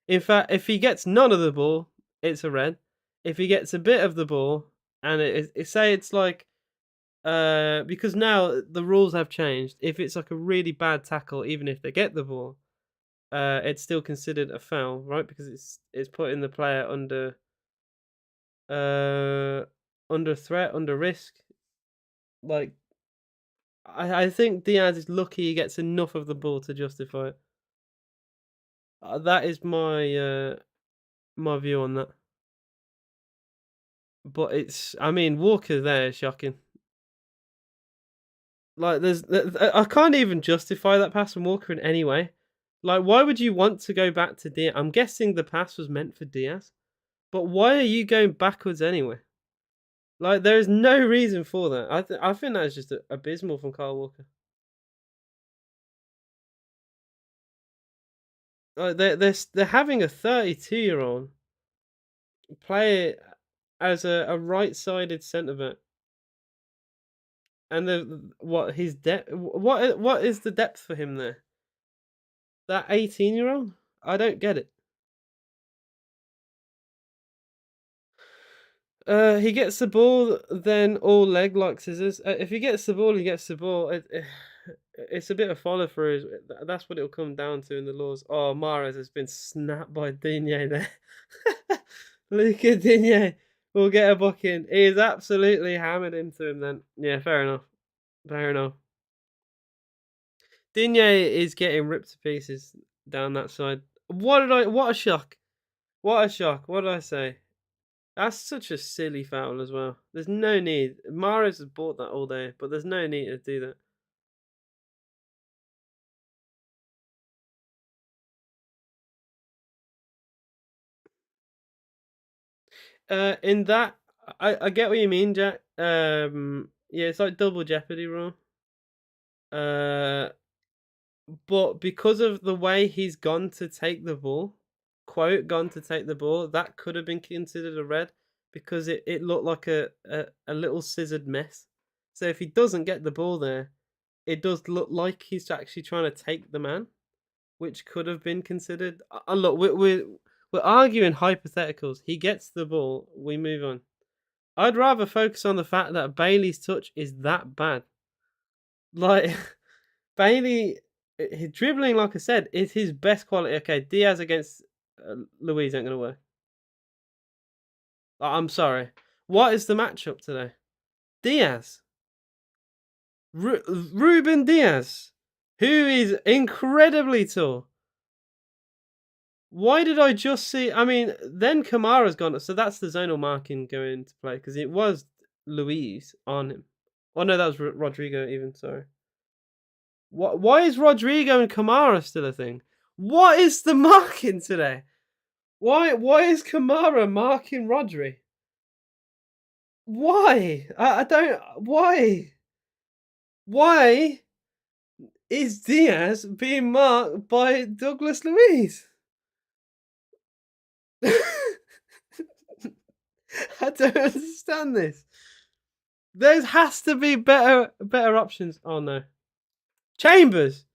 in fact, if he gets none of the ball, it's a red. If he gets a bit of the ball, and say it's like, because now the rules have changed. If it's like a really bad tackle, even if they get the ball, it's still considered a foul, right? Because it's putting the player under threat, under risk. Like, I think Diaz is lucky he gets enough of the ball to justify it. That is my view on that. But I mean, Walker there is shocking. Like, I can't even justify that pass from Walker in any way. Like, why would you want to go back to Diaz? I'm guessing the pass was meant for Diaz, but why are you going backwards anyway? Like, there is no reason for that. I think that is just abysmal from Kyle Walker. Like, they're having a 32-year-old play as a right-sided centre back, and the what his depth? What is the depth for him there? That 18-year-old? I don't get it. He gets the ball, then all leg like scissors. If he gets the ball, he gets the ball. It's a bit of follow through. That's what it'll come down to in the laws. Oh, Mahrez has been snapped by Digne there. Luca Digne will get a booking. He is absolutely hammered into him then. Yeah, fair enough. Fair enough. Digne is getting ripped to pieces down that side. What a shock. What a shock. What did I say? That's such a silly foul as well. There's no need. Mahrez has bought that all day, but there's no need to do that. In that, I get what you mean, Jack. Yeah, it's like double jeopardy rule. Uh, but because of the way he's gone to take the ball, quote, gone to take the ball, that could have been considered a red because it looked like a little scissored mess. So if he doesn't get the ball there, it does look like he's actually trying to take the man, which could have been considered. Look, we're arguing hypotheticals. He gets the ball, we move on. I'd rather focus on the fact that Bailey's touch is that bad. Like Bailey, his dribbling, like I said, is his best quality. Okay, Diaz against Luiz ain't gonna work. I'm sorry. What is the matchup today? Diaz, Ruben Diaz, who is incredibly tall. Why did I just see? I mean, then Kamara's gone, so that's the zonal marking going into play because it was Luiz on him. Oh no, that was Rodrigo. Even sorry. What? Why is Rodrigo and Kamara still a thing? What is the marking today? Why is Kamara marking Rodri? Why? I don't. Why is Diaz being marked by Douglas Luiz? I don't understand this. There has to be better options. Oh no. Chambers.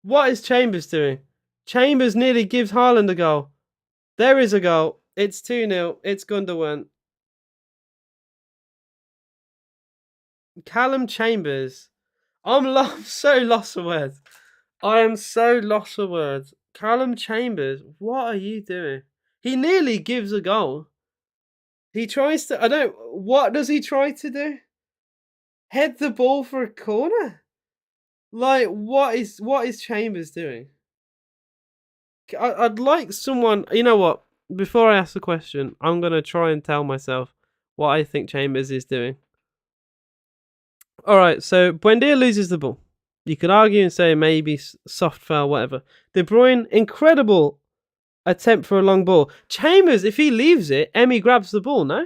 What is Chambers doing? Chambers nearly gives Haaland a goal. There is a goal. It's 2-0. It's Gundogan. Callum Chambers. I'm so lost for words. I am so lost for words. Callum Chambers, what are you doing? He nearly gives a goal. He tries to. I don't. What does he try to do? Head the ball for a corner? Like what is Chambers doing? I'd like someone. You know what? Before I ask the question, I'm gonna try and tell myself what I think Chambers is doing. All right. So Buendia loses the ball. You could argue and say maybe soft foul, whatever. De Bruyne, incredible attempt for a long ball. Chambers, if he leaves it, Emmy grabs the ball. No.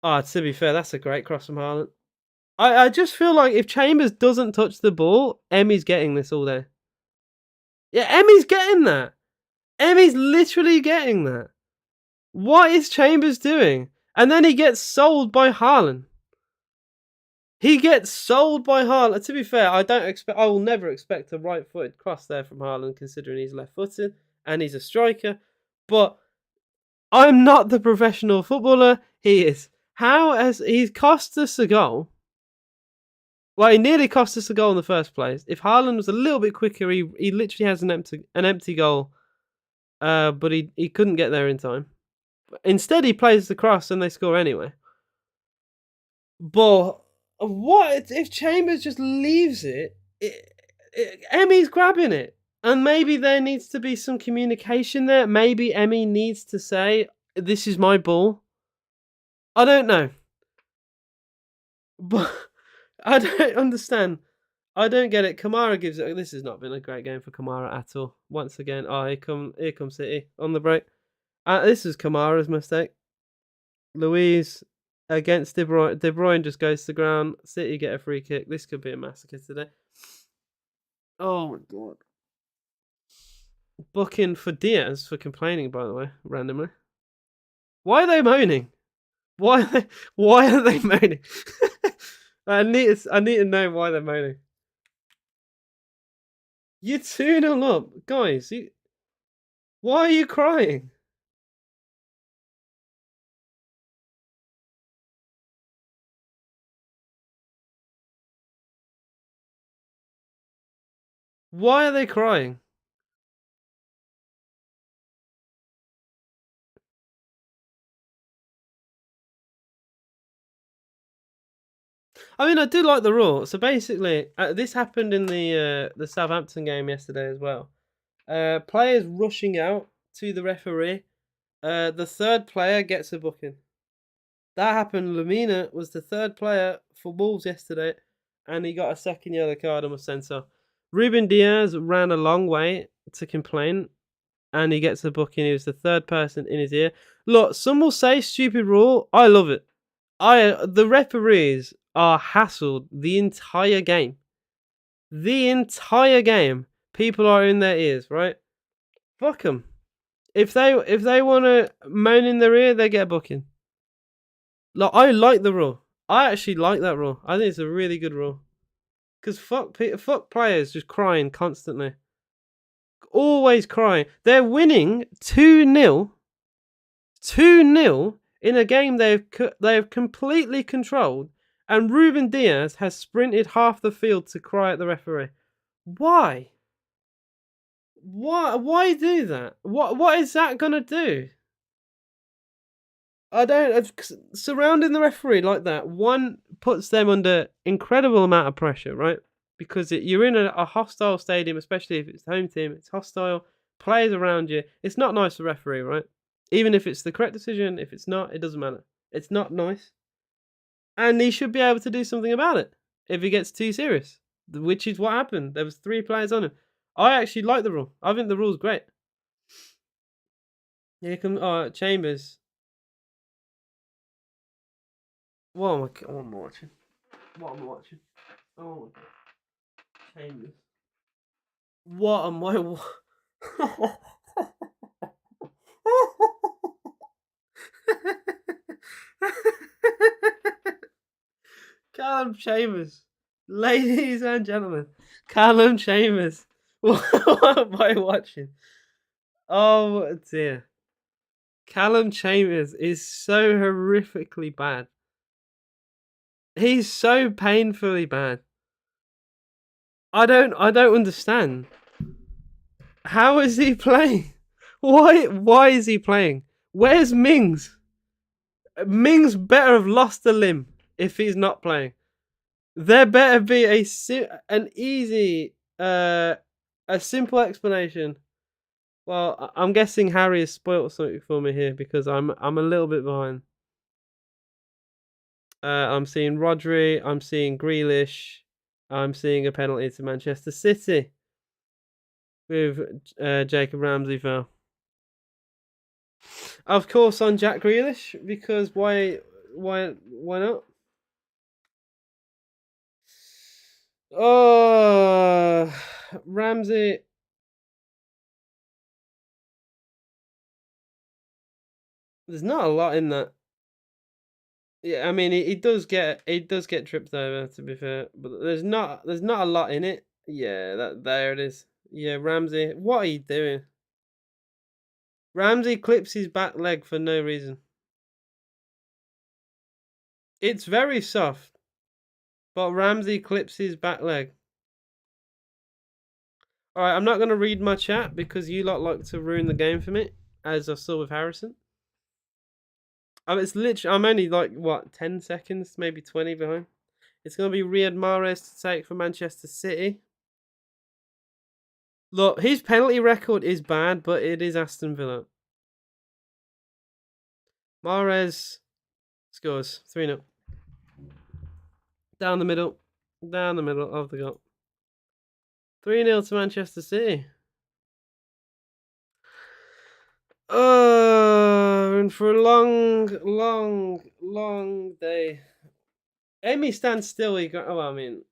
Ah, to be fair, that's a great cross from Haaland. I just feel like if Chambers doesn't touch the ball, Emmy's getting this all day. Yeah, Emmy's getting that. Emmy's literally getting that. What is Chambers doing? And then he gets sold by Haaland. He gets sold by Haaland. To be fair, I will never expect a right-footed cross there from Haaland, considering he's left-footed and he's a striker. But I'm not the professional footballer. He is. How has he cost us a goal? Well, he nearly cost us a goal in the first place. If Haaland was a little bit quicker, he literally has an empty goal, but he couldn't get there in time. Instead, he plays the cross and they score anyway. But what if Chambers just leaves it? Emmy's grabbing it, and maybe there needs to be some communication there. Maybe Emmy needs to say, "This is my ball." I don't know. But I don't understand. I don't get it. Kamara gives it. This has not been a great game for Kamara at all. Once again, oh, here come City on the break. This is Kamara's mistake. Luiz against De Bruyne. De Bruyne just goes to the ground. City get a free kick. This could be a massacre today. Oh my god. Booking for Diaz for complaining, by the way, randomly. Why are they moaning? Why are they moaning? I need to know why they're moaning. You're 2-0 up. Guys, why are you crying? Why are they crying? I mean, I do like the rule. So basically, this happened in the Southampton game yesterday as well. Players rushing out to the referee. The third player gets a booking. That happened. Lamina was the third player for Wolves yesterday, and he got a second yellow card and was sent off. Ruben Diaz ran a long way to complain, and he gets a booking. He was the third person in his ear. Look, some will say stupid rule. I love it. The referees are hassled the entire game. The entire game, people are in their ears, right? Fuck them. If they want to moan in their ear, they get a booking. Like, I like the rule. I actually like that rule. I think it's a really good rule. Because fuck players just crying constantly. Always crying. They're winning 2-0. 2-0 in a game they've completely controlled, and Ruben Diaz has sprinted half the field to cry at the referee. Why? Why do that? What is that gonna do? I don't. Surrounding the referee like that, one puts them under incredible amount of pressure, right? Because you're in a hostile stadium, especially if it's the home team. It's hostile. Players around you. It's not nice for referee, right? Even if it's the correct decision, if it's not, it doesn't matter. It's not nice, and he should be able to do something about it if he gets too serious, which is what happened. There was 3 players on him. I actually like the rule. I think the rule's great. Here comes Chambers. What am I watching? What am I watching? Oh my god. Chambers. What am I Callum Chambers. Ladies and gentlemen. Callum Chambers. What am I watching? Oh dear. Callum Chambers is so horrifically bad. He's so painfully bad. I don't understand. How is he playing? Why is he playing? Where's Mings? Mings better have lost a limb if he's not playing. There better be an easy a simple explanation. Well, I'm guessing Harry has spoilt something for me here because I'm a little bit behind. I'm seeing Rodri. I'm seeing Grealish. I'm seeing a penalty to Manchester City with Jacob Ramsey foul. Of course, on Jack Grealish, because why not? Oh, Ramsey. There's not a lot in that. Yeah, I mean, he does get tripped over. To be fair, but there's not a lot in it. Yeah, there it is. Yeah, Ramsey. What are you doing? Ramsey clips his back leg for no reason. It's very soft, but Ramsey clips his back leg. All right, I'm not gonna read my chat because you lot like to ruin the game for me, as I saw with Harrison. It's literally. I'm only like what 10 seconds, maybe 20 behind. It's gonna be Riyad Mahrez to take for Manchester City. Look, his penalty record is bad, but it is Aston Villa. Mahrez scores 3-0. Down the middle. Down the middle of the goal. 3-0 to Manchester City. And for a long, long, long day. Amy stands still. Oh, I mean,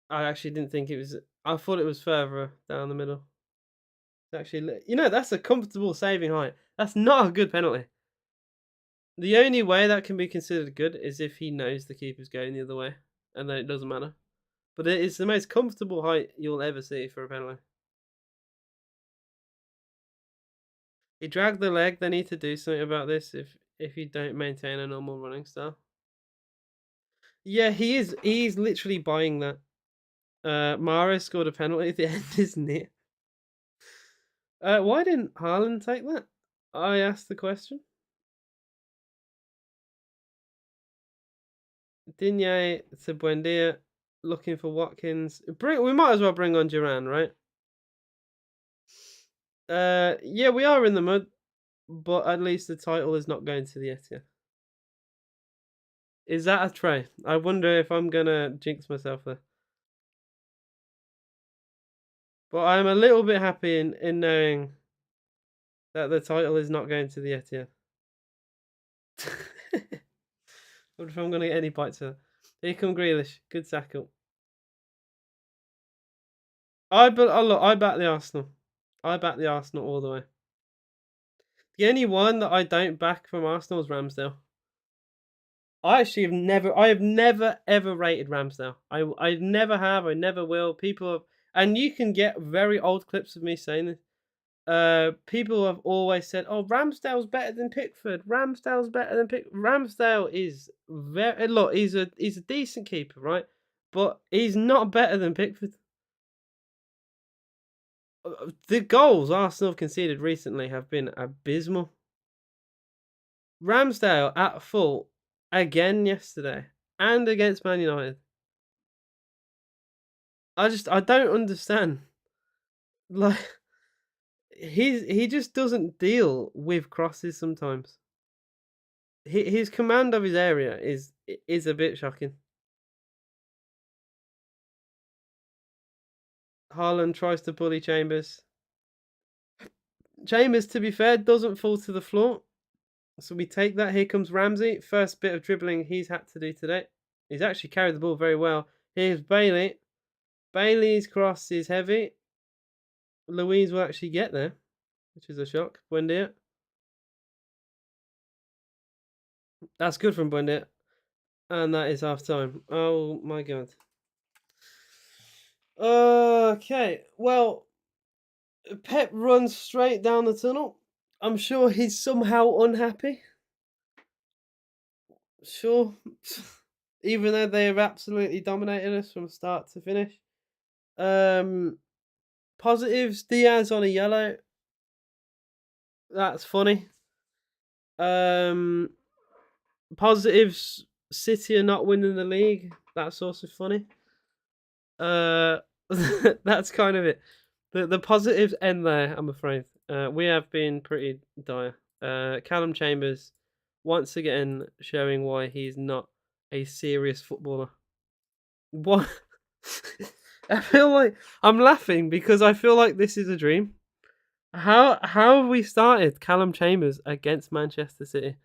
I actually didn't think it was. I thought it was further down the middle. Actually, that's a comfortable saving height. That's not a good penalty. The only way that can be considered good is if he knows the keeper's going the other way, and then it doesn't matter. But it is the most comfortable height you'll ever see for a penalty. He dragged the leg. They need to do something about this if you don't maintain a normal running style. Yeah, he is. He's literally buying that. Mahrez scored a penalty at the end, isn't it? Why didn't Haaland take that? I asked the question. Digne to Buendia, looking for Watkins. We might as well bring on Duran, right? Yeah, we are in the mud, but at least the title is not going to the Etihad. Is that a try? I wonder if I'm gonna jinx myself there. But I'm a little bit happy in knowing that the title is not going to the Etihad. I wonder if I'm gonna get any bites of that. Here come Grealish. Good tackle. I back the Arsenal. I back the Arsenal all the way. The only one that I don't back from Arsenal is Ramsdale. I have never ever rated Ramsdale. I never have. I never will. People have, and you can get very old clips of me saying this. People have always said, "Oh, Ramsdale's better than Pickford. Ramsdale's better than Pickford." Ramsdale is very look. He's a decent keeper, right? But he's not better than Pickford. The goals Arsenal have conceded recently have been abysmal. Ramsdale at fault again yesterday and against Man United. I don't understand. Like he just doesn't deal with crosses sometimes. His command of his area is a bit shocking. Haaland tries to bully Chambers. Chambers, to be fair, doesn't fall to the floor. So we take that. Here comes Ramsey. First bit of dribbling he's had to do today. He's actually carried the ball very well. Here's Bailey. Bailey's cross is heavy. Louise will actually get there, which is a shock. Buendia. That's good from Buendia. And that is half time. Oh my god. Okay. Well, Pep runs straight down the tunnel. I'm sure he's somehow unhappy. Sure. Even though they have absolutely dominated us from start to finish. Positives, Diaz on a yellow. That's funny. Positives, City are not winning the league. That's also funny. That's kind of it. The positives end there, I'm afraid. We have been pretty dire. Callum Chambers once again showing why he's not a serious footballer. What? I feel like I'm laughing because I feel like this is a dream. How have we started Callum Chambers against Manchester City?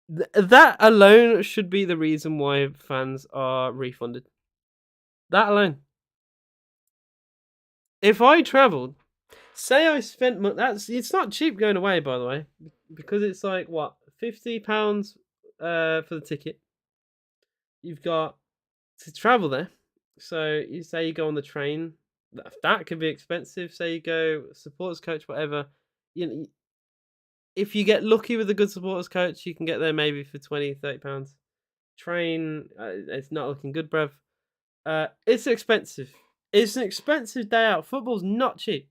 That alone should be the reason why fans are refunded. That alone. If I travelled, say I spent money, it's not cheap going away, by the way, because it's like what £50 for the ticket. You've got to travel there, so you say you go on the train. That could be expensive. Say you go supporters coach, whatever. If you get lucky with a good supporters coach, you can get there maybe for £20-30. Train, it's not looking good, bruv. It's expensive. It's an expensive day out. Football's not cheap.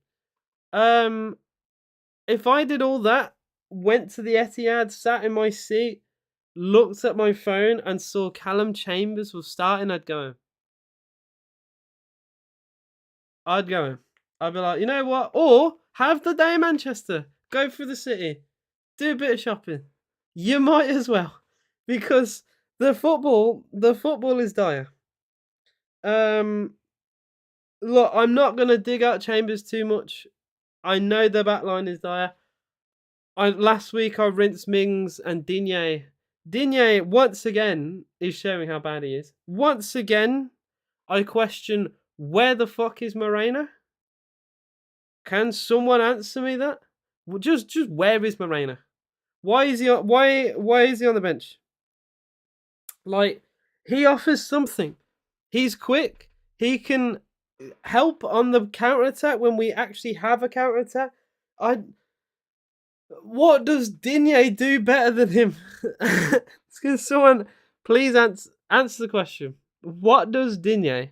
If I did all that, went to the Etihad, sat in my seat, looked at my phone, and saw Callum Chambers was starting, I'd go home. I'd go home. I'd be like, you know what? Or have the day in Manchester. Go through the city. Do a bit of shopping. You might as well. Because The football is dire. Um, Look, I'm not gonna dig out Chambers too much. I know the back line is dire. I last week I rinsed Mings and Digne. Digne once again is showing how bad he is. Once again, I question where the fuck is Moreno? Can someone answer me that? Just where is Moreno? Why is he on, why is he on the bench? Like he offers something. He's quick. He can help on the counter attack when we actually have a counter attack. I What does Digne do better than him? Can someone please answer the question? What does Digne?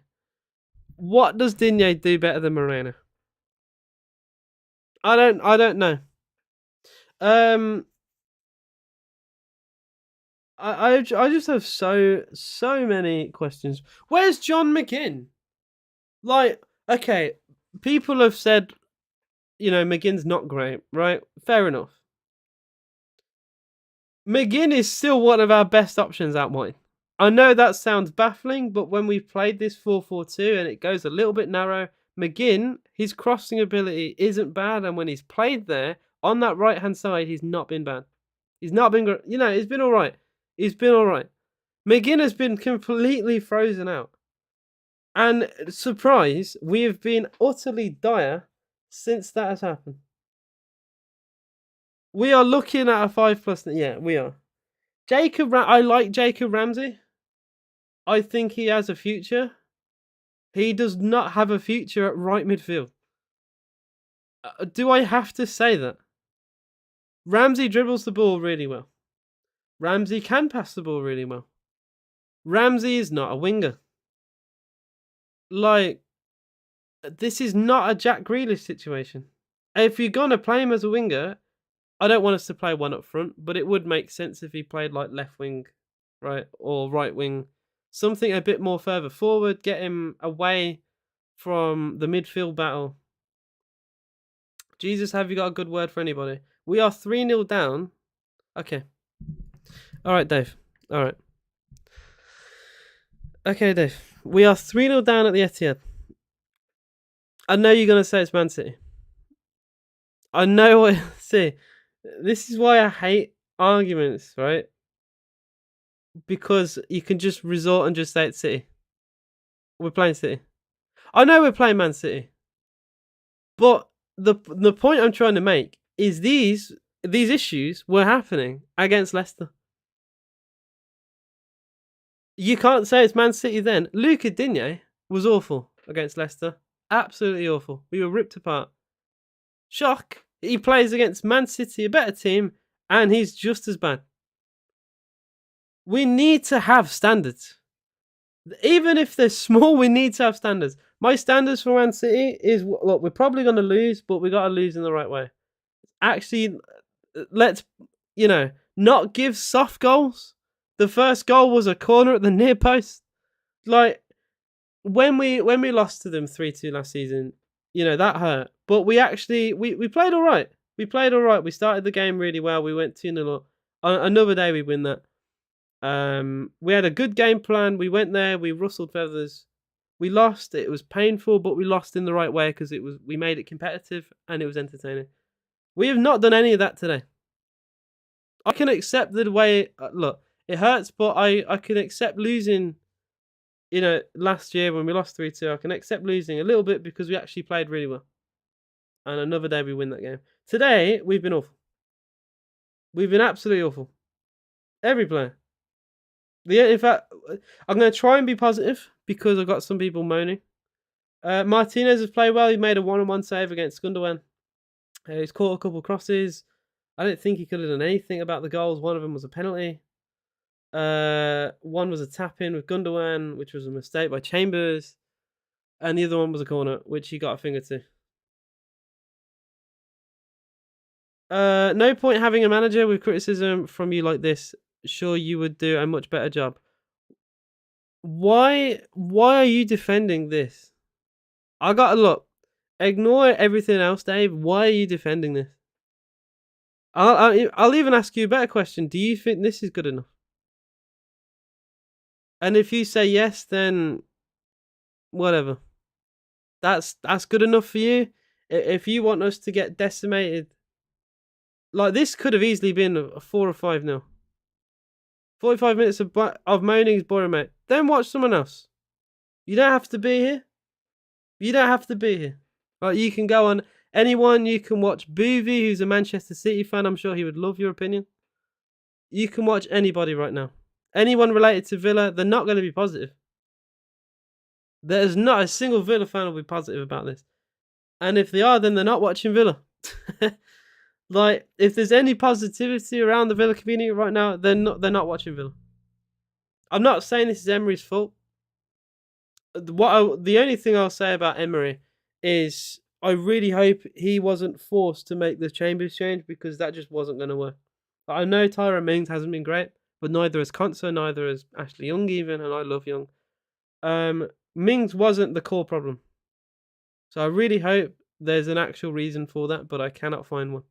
What does Digne do better than Moreno? I don't know. Um, I just have so many questions. Where's John McGinn? Like, okay, people have said, McGinn's not great, right? Fair enough. McGinn is still one of our best options out wide. I know that sounds baffling, but when we've played this 4-4-2 and it goes a little bit narrow, McGinn, his crossing ability isn't bad, and when he's played there on that right hand side, he's not been bad. He's not been, he's been all right. He's been all right. McGinn has been completely frozen out. And surprise, we have been utterly dire since that has happened. We are looking at a 5+. Yeah, we are. I like Jacob Ramsey. I think he has a future. He does not have a future at right midfield. Do I have to say that? Ramsey dribbles the ball really well. Ramsey can pass the ball really well. Ramsey is not a winger. Like, this is not a Jack Grealish situation. If you're going to play him as a winger, I don't want us to play one up front, but it would make sense if he played like left wing, right, or right wing. Something a bit more further forward, get him away from the midfield battle. Jesus, have you got a good word for anybody? We are 3-0 down. Okay. All right, Dave. All right. Okay, Dave. We are 3-0 down at the Etihad. I know you're going to say it's Man City. I know what... See, this is why I hate arguments, right? Because you can just resort and just say it's City. We're playing City. I know we're playing Man City. But the point I'm trying to make is these issues were happening against Leicester. You can't say it's Man City then. Luca Digne was awful against Leicester. Absolutely awful. We were ripped apart. Shock. He plays against Man City, a better team, and he's just as bad. We need to have standards. Even if they're small, we need to have standards. My standards for Man City is, look, we're probably going to lose, but we got to lose in the right way. Actually, let's, not give soft goals. The first goal was a corner at the near post. Like, when we lost to them 3-2 last season, that hurt. But we actually, we played all right. We played all right. We started the game really well. We went 2-0 up. Another day we win that. We had a good game plan. We went there. We rustled feathers. We lost. It was painful, but we lost in the right way because we made it competitive and it was entertaining. We have not done any of that today. I can accept the way. Look, it hurts, but I can accept losing. Last year when we lost 3-2, I can accept losing a little bit because we actually played really well. And another day we win that game. Today we've been awful. We've been absolutely awful. Every player. In fact, I'm going to try and be positive because I've got some people moaning. Martinez has played well. He made a 1-on-1 save against Gundogan. He's caught a couple of crosses. I don't think he could have done anything about the goals. One of them was a penalty. One was a tap-in with Gundogan, which was a mistake by Chambers. And the other one was a corner, which he got a finger to. No point having a manager with criticism from you like this. Sure, you would do a much better job. Why are you defending this? I gotta look. Ignore everything else, Dave. Why are you defending this? I'll even ask you a better question. Do you think this is good enough? And if you say yes, then whatever. That's good enough for you. If you want us to get decimated, like this could have easily been a 4 or 5-0. 45 minutes of moaning is boring, mate. Then watch someone else. You don't have to be here. You don't have to be here. Right, you can go on anyone. You can watch Boovy, who's a Manchester City fan. I'm sure he would love your opinion. You can watch anybody right now. Anyone related to Villa, they're not going to be positive. There's not a single Villa fan will be positive about this. And if they are, then they're not watching Villa. Like, if there's any positivity around the Villa community right now, they're not watching Villa. I'm not saying this is Emery's fault. The only thing I'll say about Emery is I really hope he wasn't forced to make the Chambers change, because that just wasn't going to work. I know Tyrone Mings hasn't been great, but neither is Konsa, neither is Ashley Young even, and I love Young. Mings wasn't the core problem. So I really hope there's an actual reason for that, but I cannot find one.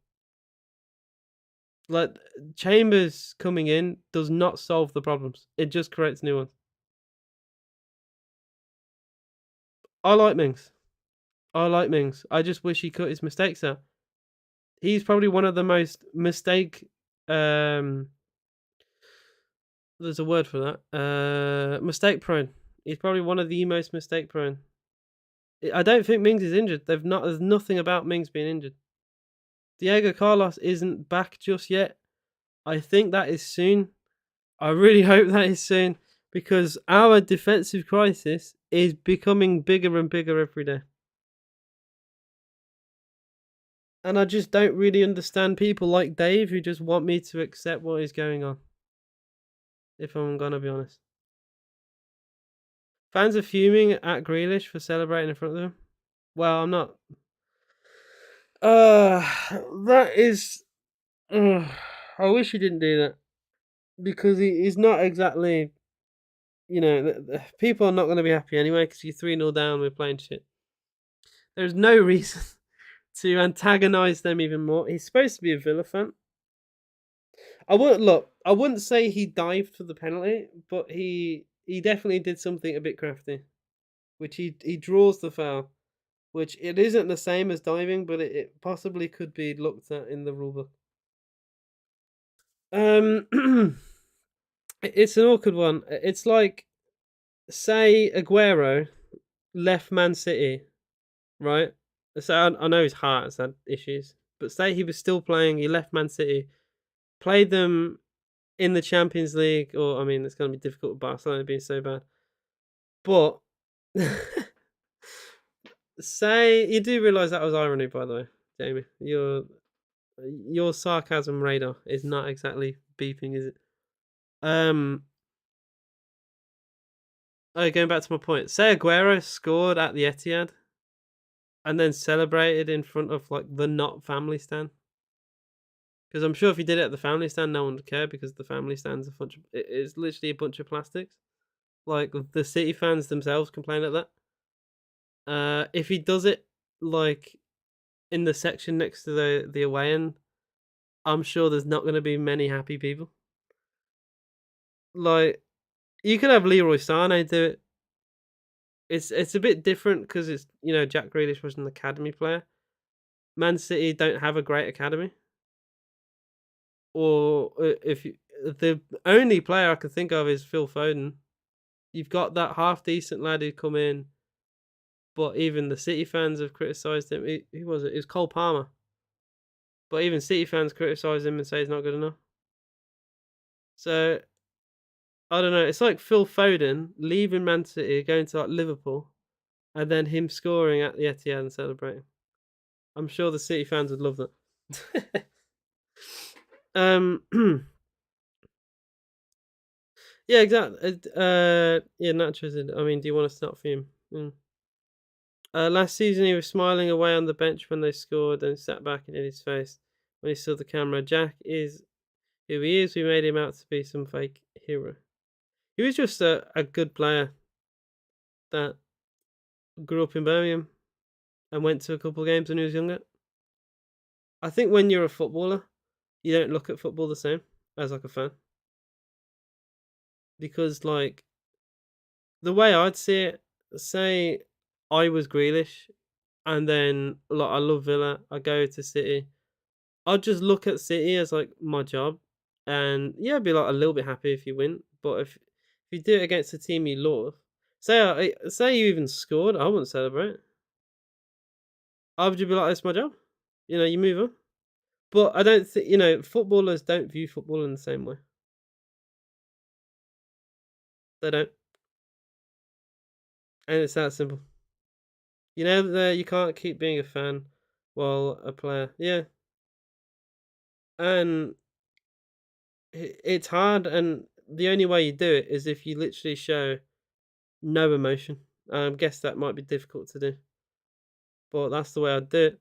Like, Chambers coming in does not solve the problems. It just creates new ones. I like Mings. I just wish he cut his mistakes out. He's probably one of the most mistake. There's a word for that. Mistake prone. He's probably one of the most mistake prone. I don't think Mings is injured. There's nothing about Mings being injured. Diego Carlos isn't back just yet. I think that is soon. I really hope that is soon, because our defensive crisis is becoming bigger and bigger every day. And I just don't really understand people like Dave who just want me to accept what is going on, if I'm going to be honest. Fans are fuming at Grealish for celebrating in front of them. Well, I'm not. That is. I wish he didn't do that, because he's not exactly. People are not going to be happy anyway, because you're 3-0 down. We're playing shit. There's no reason to antagonise them even more. He's supposed to be a Villa fan. I wouldn't say he dived for the penalty, but he definitely did something a bit crafty, which he draws the foul, which it isn't the same as diving, but it possibly could be looked at in the rulebook. It's an awkward one. It's like, say Aguero left Man City, right? So I know his heart has had issues, but say he was still playing, he left Man City, played them in the Champions League, or I mean, it's going to be difficult with Barcelona being so bad. But say you do realise that was irony, by the way, Jamie. Your sarcasm radar is not exactly beeping, is it? Going back to my point. Say Aguero scored at the Etihad and then celebrated in front of like the not family stand. Because I'm sure if he did it at the family stand, no one would care, because the family stand's it's literally a bunch of plastics. Like, the City fans themselves complain at that. If he does it like in the section next to the away end, I'm sure there's not going to be many happy people. Like, you could have Leroy Sané do it. It's a bit different because it's, Jack Grealish was an academy player. Man City don't have a great academy. Or the only player I can think of is Phil Foden. You've got that half decent lad who come in, but even the City fans have criticised him. Who was it? It was Cole Palmer. But even City fans criticise him and say he's not good enough. So, I don't know. It's like Phil Foden leaving Man City, going to like Liverpool, and then him scoring at the Etihad and celebrating. I'm sure the City fans would love that. Yeah, exactly. Yeah, Nacho's. I mean, do you want to start for him? Last season, he was smiling away on the bench when they scored, and sat back and in his face when he saw the camera. Jack is who he is. We made him out to be some fake hero. He was just a good player that grew up in Birmingham and went to a couple of games when he was younger. I think when you're a footballer, you don't look at football the same as like a fan, because like The way I'd see it, say I was Grealish, and then like I love Villa, I go to City. I'd just look at City as like my job, and yeah, I'd be like a little bit happy if you win. But if you do it against a team you love, say you even scored, I wouldn't celebrate. I would just be like, "It's my job." You move on. But I don't think footballers don't view football in the same way. They don't, and it's that simple. That you can't keep being a fan while a player. Yeah, and it's hard, and the only way you do it is if you literally show no emotion. I guess that might be difficult to do, but that's the way I'd do it.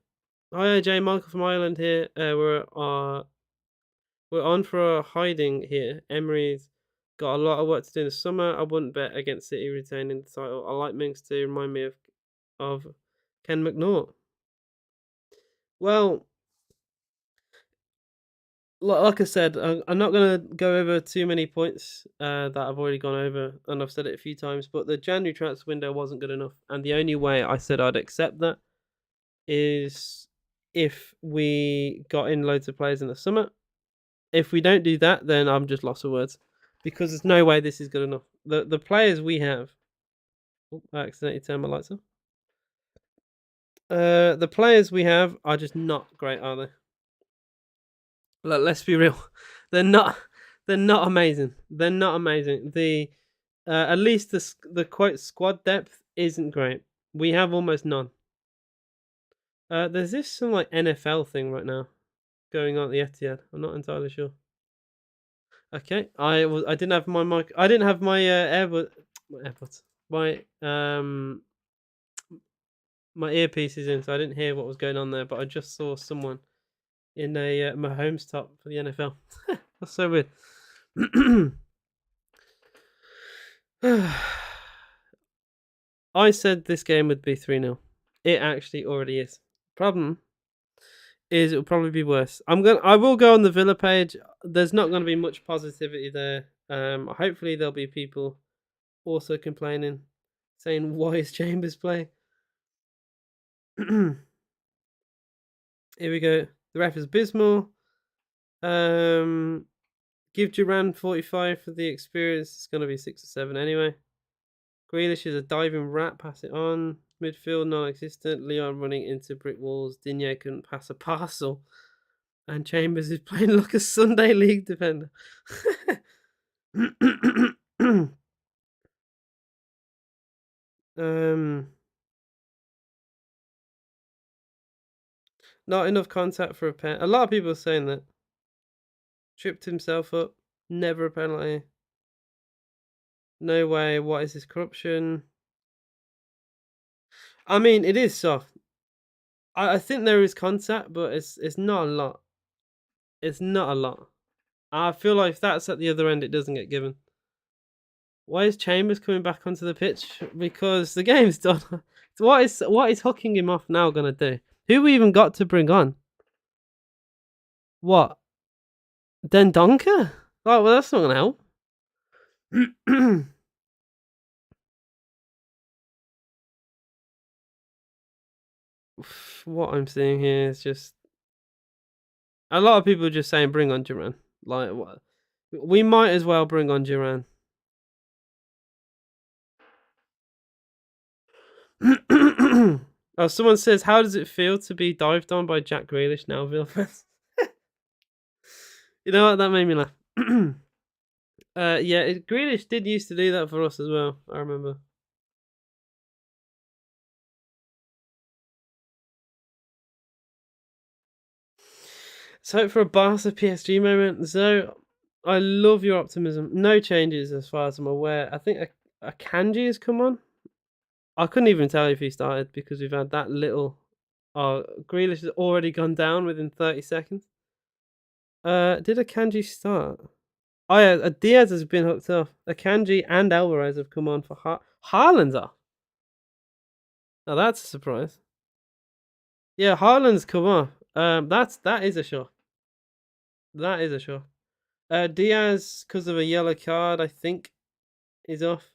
Hi, AJ, Michael from Ireland here. We're on for a hiding here. Emery's got a lot of work to do in the summer. I wouldn't bet against City retaining the title. I like Minks to remind me of Ken McNaught. Well, like I said, I'm not going to go over too many points that I've already gone over, and I've said it a few times. But the January transfer window wasn't good enough, and the only way I said I'd accept that is if we got in loads of players in the summer. If we don't do that, then I'm just lost for words because there's no way this is good enough. The players we have. Oh, I accidentally turned my lights off. The players we have are just not great, are they? Look, let's be real. They're not. They're not amazing. They're not amazing. At least the quote squad depth isn't great. We have almost none. There's this some like NFL thing right now going on at the Etihad. I'm not entirely sure. Okay, I didn't have my mic. I didn't have my AirPods. My earpieces in, so I didn't hear what was going on there. But I just saw someone in a Mahomes top for the NFL. That's so weird. I said this game would be 3-0. It actually already is. Problem is it'll probably be worse. I will go on the Villa page. There's not gonna be much positivity there. Hopefully there'll be people also complaining, saying why is Chambers playing? Here we go. The ref is abysmal. Give Duran 45 for the experience. It's gonna be 6 or 7 anyway. Grealish is a diving rat. Pass it on. Midfield non-existent. Leon running into brick walls. Digne couldn't pass a parcel. And Chambers is playing like a Sunday League defender. Not enough contact for a pen. A lot of people are saying that. Tripped himself up. Never a penalty. No way. What is this corruption? I mean, it is soft. I think there is contact, but it's not a lot. It's not a lot. I feel like if that's at the other end, it doesn't get given. Why is Chambers coming back onto the pitch? Because the game's done. What is hooking him off now gonna do? Who we even got to bring on? What? Dendonka? Oh, well, that's not gonna help. What I'm seeing here is just a lot of people just saying bring on Duran. Like what? We might as well bring on Duran. Oh, someone says, how does it feel to be dived on by Jack Grealish now, Villa fans? You know what? That made me laugh. Yeah, Grealish did used to do that for us as well. I remember. Let's hope for a Barca PSG moment. So, I love your optimism. No changes as far as I'm aware. I think a Kanji has come on. I couldn't even tell if he started because we've had that little. Grealish has already gone down within 30 seconds. Did a Kanji start? Oh yeah, Diaz has been hooked off. Akanji and Alvarez have come on for Haaland's off. Now that's a surprise. Yeah, Haaland's come off. That is a shock. That is a shock. Diaz, because of a yellow card, I think, is off.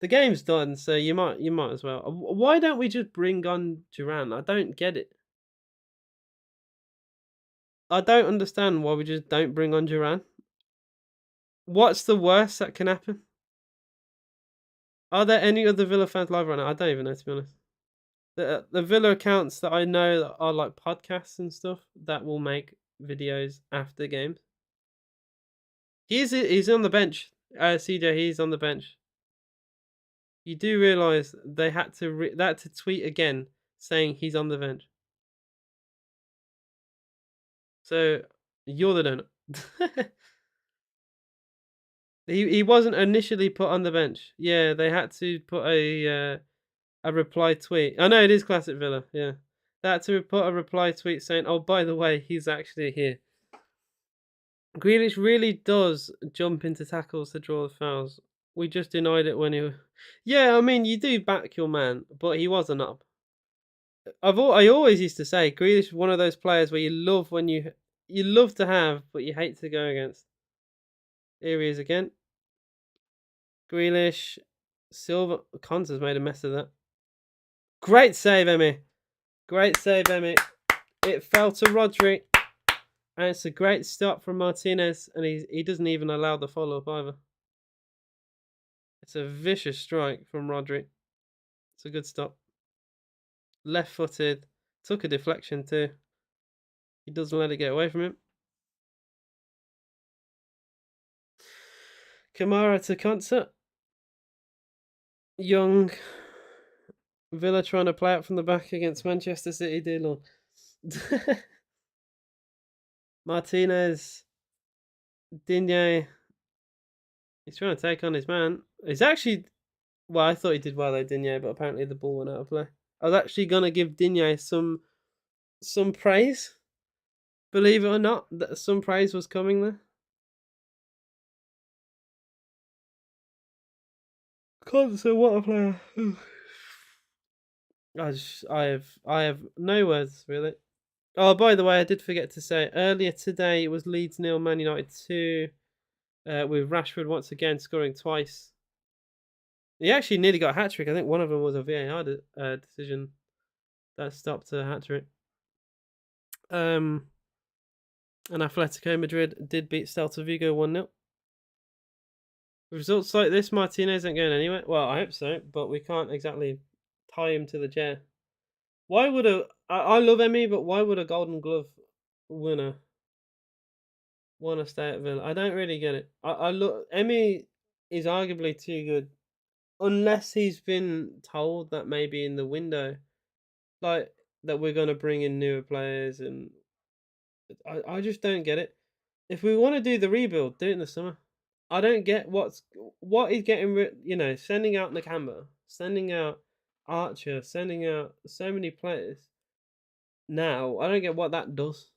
The game's done, so you might as well. Why don't we just bring on Duran? I don't get it. I don't understand why we just don't bring on Duran. What's the worst that can happen? Are there any other Villa fans live right now? I don't even know, to be honest. The Villa accounts that I know that are like podcasts and stuff that will make videos after games. He's on the bench. CJ, he's on the bench. You do realise they had to tweet again saying he's on the bench. So you're the donut. He wasn't initially put on the bench. Yeah, they had to put a reply tweet. I know it is classic Villa. Yeah, they had to put a reply tweet saying, "Oh, by the way, he's actually here." Grealish really does jump into tackles to draw the fouls. We just denied it when he. Yeah, I mean you do back your man, but he wasn't up. I always used to say Grealish is one of those players where you love you love to have, but you hate to go against. Here he is again. Grealish, Silva, Conte's made a mess of that. Great save, Emmy. Great save, Emmy. It fell to Rodri, and it's a great stop from Martinez, and he doesn't even allow the follow up either. It's a vicious strike from Rodri. It's a good stop. Left footed, took a deflection too. He doesn't let it get away from him. Kamara to Conte. Young. Villa trying to play out from the back against Manchester City, dear Lord. Martinez. Digne. He's trying to take on his man. He's actually. Well, I thought he did well, though, Digne, but apparently the ball went out of play. I was actually going to give Digne some praise. Believe it or not, that some praise was coming there. So what a player. I have no words, really. Oh, by the way, I did forget to say earlier today it was Leeds 0, Man United 2, with Rashford once again scoring twice. He actually nearly got a hat trick. I think one of them was a VAR decision that stopped a hat trick. And Atletico Madrid did beat Celta Vigo 1-0. Results like this, Martinez ain't going anywhere. Well, I hope so, but we can't exactly tie him to the chair. Why would I love Emmy, but why would a Golden Glove winner want to stay at Villa? I don't really get it. I look Emmy is arguably too good, unless he's been told that maybe in the window, like that we're gonna bring in newer players, and I just don't get it. If we want to do the rebuild, do it in the summer. I don't get what is getting sending out Nakamba, sending out Archer, sending out so many players now. I don't get what that does.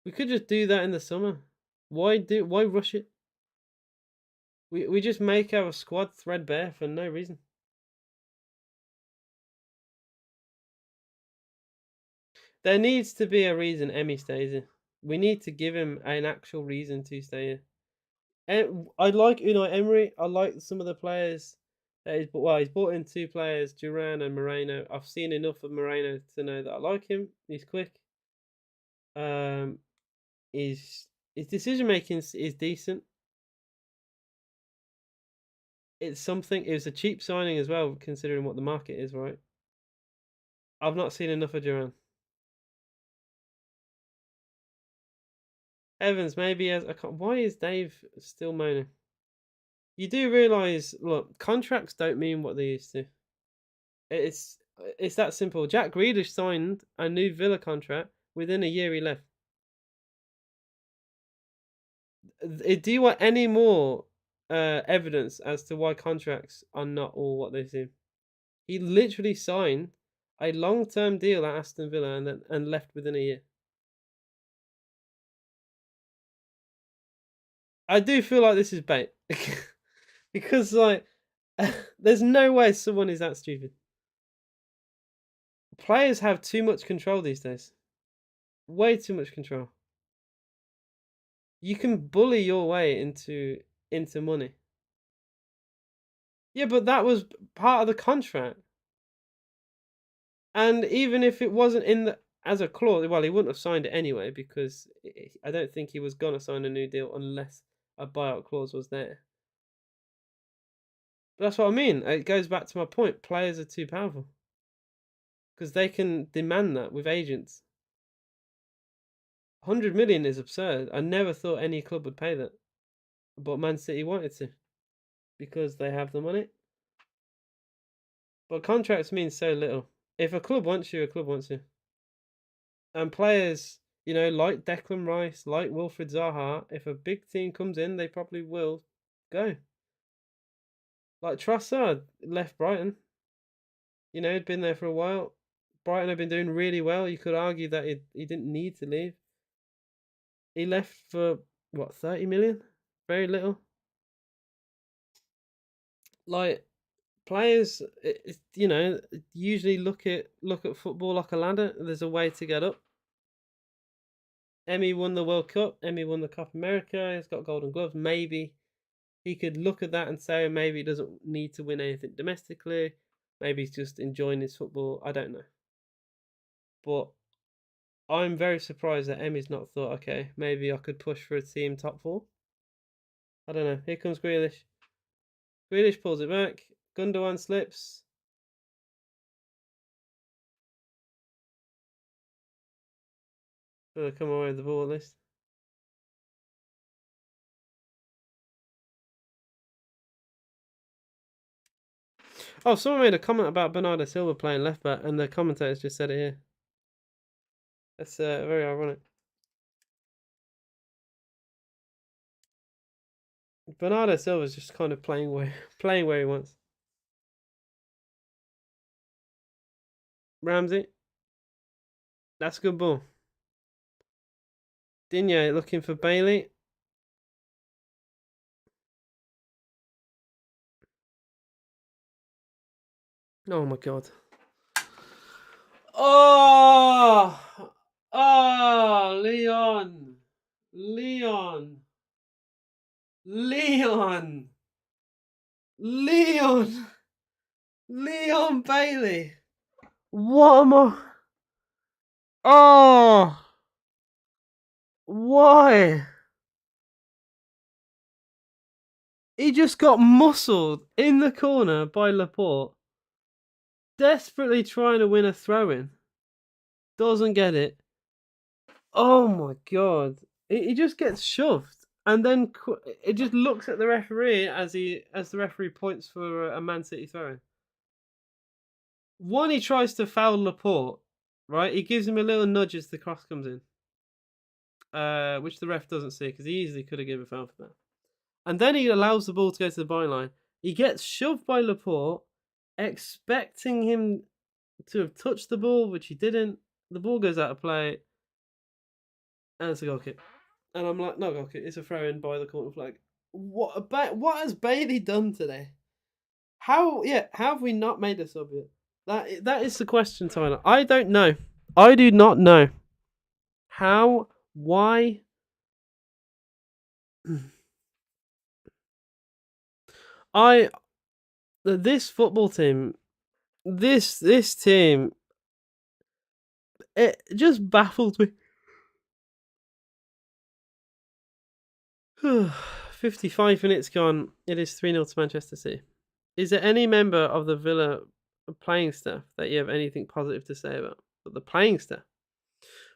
We could just do that in the summer. Why rush it? We just make our squad threadbare for no reason. There needs to be a reason Emmy stays here. We need to give him an actual reason to stay here. And I like Unai Emery. I like some of the players that he's brought in 2 players, Duran and Moreno. I've seen enough of Moreno to know that I like him. He's quick. His decision making is decent. It's something. It was a cheap signing as well, considering what the market is, right? I've not seen enough of Duran. Evans maybe as why is Dave still moaning? You do realise, look, contracts don't mean what they used to. It's that simple. Jack Grealish signed a new Villa contract within a year he left. Do you want any more evidence as to why contracts are not all what they seem? He literally signed a long-term deal at Aston Villa and left within a year. I do feel like this is bait because there's no way someone is that stupid. Players have too much control these days. Way too much control. You can bully your way into money. Yeah, but that was part of the contract. And even if it wasn't in the as a clause, well, he wouldn't have signed it anyway because I don't think he was gonna sign a new deal unless a buyout clause was there. But that's what I mean. It goes back to my point. Players are too powerful because they can demand that with agents. 100 million is absurd. I never thought any club would pay that, but Man City wanted to because they have the money. But contracts mean so little. If a club wants you, a club wants you. And players, like Declan Rice, like Wilfred Zaha, if a big team comes in, they probably will go. Like Trossard left Brighton. He'd been there for a while. Brighton have been doing really well. You could argue that he didn't need to leave. He left for what, 30 million? Very little. Like players, usually look at football like a ladder. There's a way to get up. Emmy won the World Cup. Emmy won the Copa America. He's got Golden Gloves. Maybe he could look at that and say maybe he doesn't need to win anything domestically. Maybe he's just enjoying his football. I don't know. But I'm very surprised that Emmy's not thought, okay, maybe I could push for a team top four. I don't know. Here comes Grealish. Grealish pulls it back. Gundogan slips. Gonna come away with the ball at least. Oh, someone made a comment about Bernardo Silva playing left back, and the commentators just said it here. That's very ironic. Bernardo Silva's just kind of playing where he wants. Ramsey, that's a good ball. Digne looking for Bailey. Oh my god. Oh! Oh, Leon! Leon! Leon! Leon! Leon Bailey! What am I? Oh! Why? He just got muscled in the corner by Laporte. Desperately trying to win a throw-in. Doesn't get it. Oh my god. He just gets shoved. And then it just looks at the referee as the referee points for a Man City throw-in. One, he tries to foul Laporte, right? He gives him a little nudge as the cross comes in, which the ref doesn't see because he easily could have given a foul for that. And then he allows the ball to go to the byline. He gets shoved by Laporte, expecting him to have touched the ball, which he didn't. The ball goes out of play, and it's a goal kick. And I'm like, no goal kick. It's a throw in by the corner flag. What has Bailey done today? How have we not made a sub yet? That is the question, Tyler. I don't know. I do not know. How? Why? This football team, this team, it just baffled me. 55 minutes gone. It is 3-0 to Manchester City. Is there any member of the Villa playing staff that you have anything positive to say about? But the playing staff,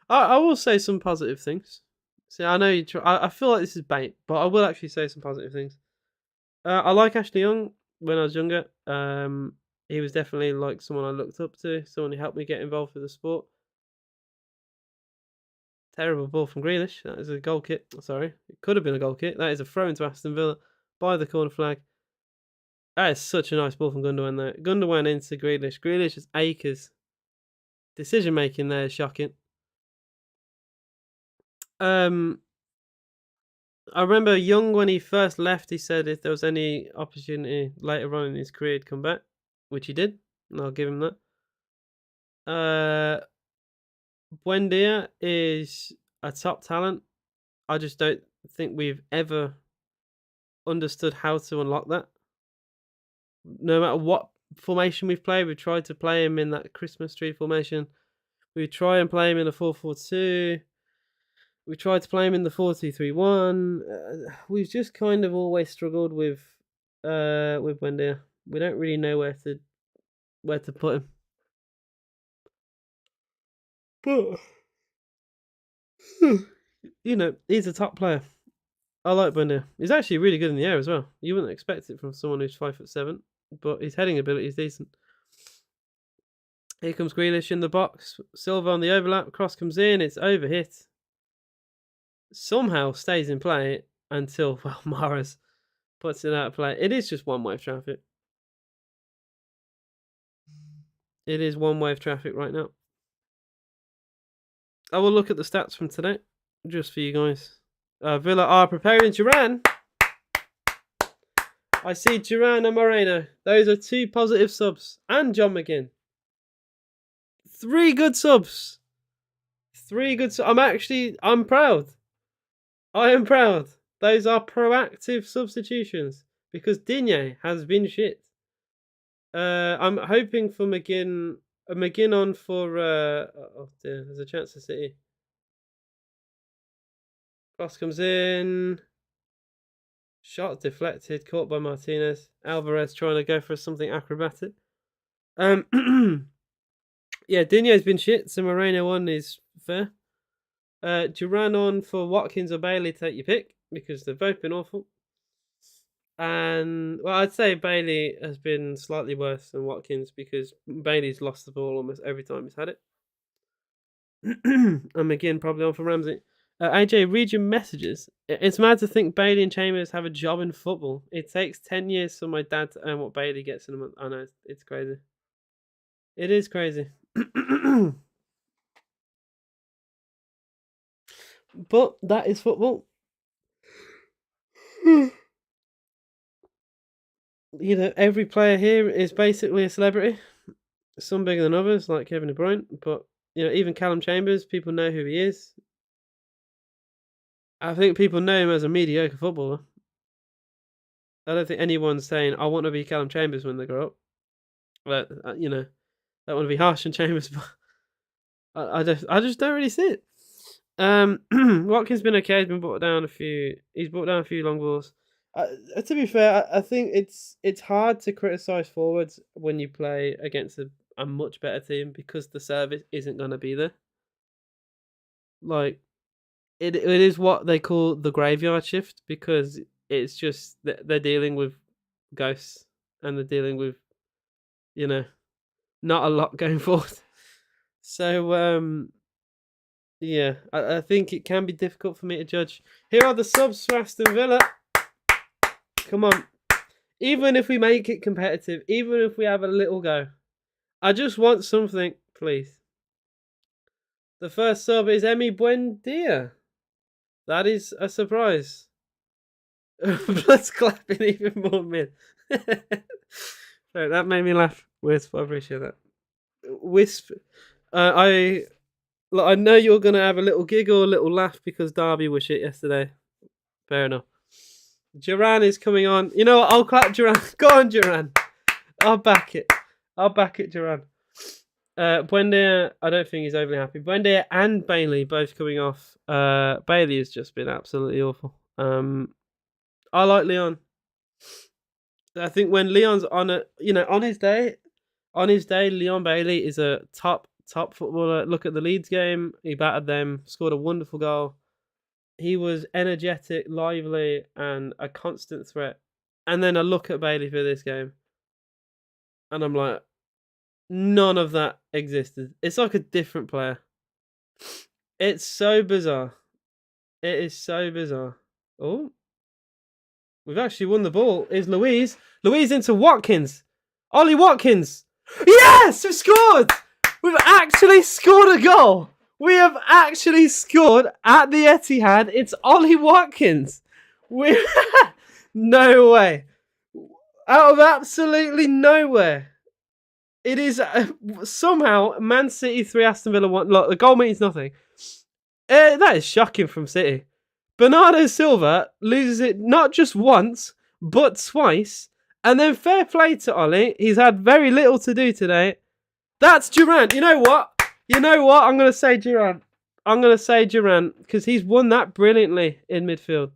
I will say some positive things. See, I know you. I feel like this is bait, but I will actually say some positive things. I like Ashley Young when I was younger. He was definitely like someone I looked up to, someone who helped me get involved with the sport. Terrible ball from Grealish. That is a goal kick. Sorry, it could have been a goal kick. That is a throw into Aston Villa by the corner flag. That is such a nice ball from Gundogan there. Gundogan into Grealish. Grealish is acres. Decision making there is shocking. I remember Young when he first left, he said if there was any opportunity later on in his career, he'd come back, which he did, and I'll give him that. Buendia is a top talent. I just don't think we've ever understood how to unlock that. No matter what formation we've played, we've tried to play him in that Christmas tree formation. We try and play him in a 4-4-2. We tried to play him in the 4-2-3-1. We've just kind of always struggled with Wendy. We don't really know where to put him. But you know, he's a top player. I like Wendy. He's actually really good in the air as well. You wouldn't expect it from someone who's 5'7", but his heading ability is decent. Here comes Grealish in the box. Silva on the overlap. Cross comes in. It's overhit. Somehow stays in play until, well, Mahrez puts it out of play. It is just one-way traffic. It is one-way traffic right now. I will look at the stats from today, just for you guys. Villa are preparing Duran. I see Duran and Moreno. Those are 2 positive subs. And John McGinn. 3 good subs. 3 good subs. I'm proud. I am proud. Those are proactive substitutions. Because Digne has been shit. I'm hoping for McGinn. McGinn on for... oh dear, there's a chance for City. Cross comes in. Shot deflected, caught by Martinez. Alvarez trying to go for something acrobatic. Yeah, Digne's been shit, so Moreno on is fair. Duran on for Watkins or Bailey, take your pick, because they've both been awful. And, well, I'd say Bailey has been slightly worse than Watkins, because Bailey's lost the ball almost every time he's had it. And McGinn probably on for Ramsey. AJ, read your messages. It's mad to think Bailey and Chambers have a job in football. It takes 10 years for my dad to earn what Bailey gets in a month. I know, it's crazy. It is crazy. But that is football. You know, every player here is basically a celebrity. Some bigger than others, like Kevin De Bruyne. But, you know, even Callum Chambers, people know who he is. I think people know him as a mediocre footballer. I don't think anyone's saying, I want to be Callum Chambers when they grow up. But, you know, I don't want to be harsh on Chambers, but I just don't really see it. Watkins been okay. He's been brought down a few. He's brought down a few long balls. To be fair, I think it's hard to criticize forwards when you play against a much better team because the service isn't going to be there. Like, it is what they call the graveyard shift because it's just they're dealing with ghosts and they're dealing with, you know, not a lot going forward. So, yeah, I think it can be difficult for me to judge. Here are the subs for Aston Villa. Come on. Even if we make it competitive, even if we have a little go, I just want something, please. The first sub is Emi Buendia. That is a surprise. Blood's clapping even more mid. So that made me laugh. Wisp, I appreciate that. Wisp, I know you're going to have a little giggle, a little laugh because Derby was shit yesterday. Fair enough. Duran is coming on. You know what? I'll clap Duran. Go on, Duran. I'll back it. Duran. Buendia, I don't think he's overly happy. Buendia and Bailey both coming off. Bailey has just been absolutely awful. I like Leon. I think when Leon's on his day, Leon Bailey is a top footballer. Look at the Leeds game. He battered them, scored a wonderful goal. He was energetic, lively, and a constant threat. And then I look at Bailey for this game, and I'm like, none of that existed. It's like a different player. It's so bizarre. It is so bizarre. Oh, we've actually won the ball. Is Louise into Watkins? Ollie Watkins. Yes, we've scored. We've actually scored a goal. We have actually scored at the Etihad. It's Ollie Watkins. No way. Out of absolutely nowhere. It is somehow Man City 3, Aston Villa 1. Look, the goal means nothing. That is shocking from City. Bernardo Silva loses it not just once, but twice. And then fair play to Ollie. He's had very little to do today. That's Durant. You know what? I'm going to say Durant. Because he's won that brilliantly in midfield.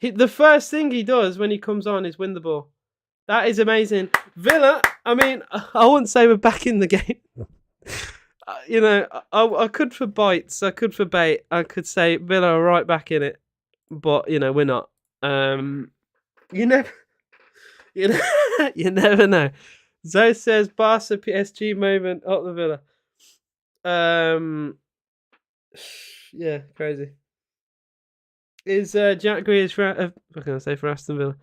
The first thing he does when he comes on is win the ball. That is amazing. Villa, I mean, I wouldn't say we're back in the game. I could for bites. I could for bait. I could say Villa are right back in it. But, we're not. You never... you never know. Zoe says Barca PSG moment at the Villa. Yeah, crazy. Is Jack Grealish for Aston Villa?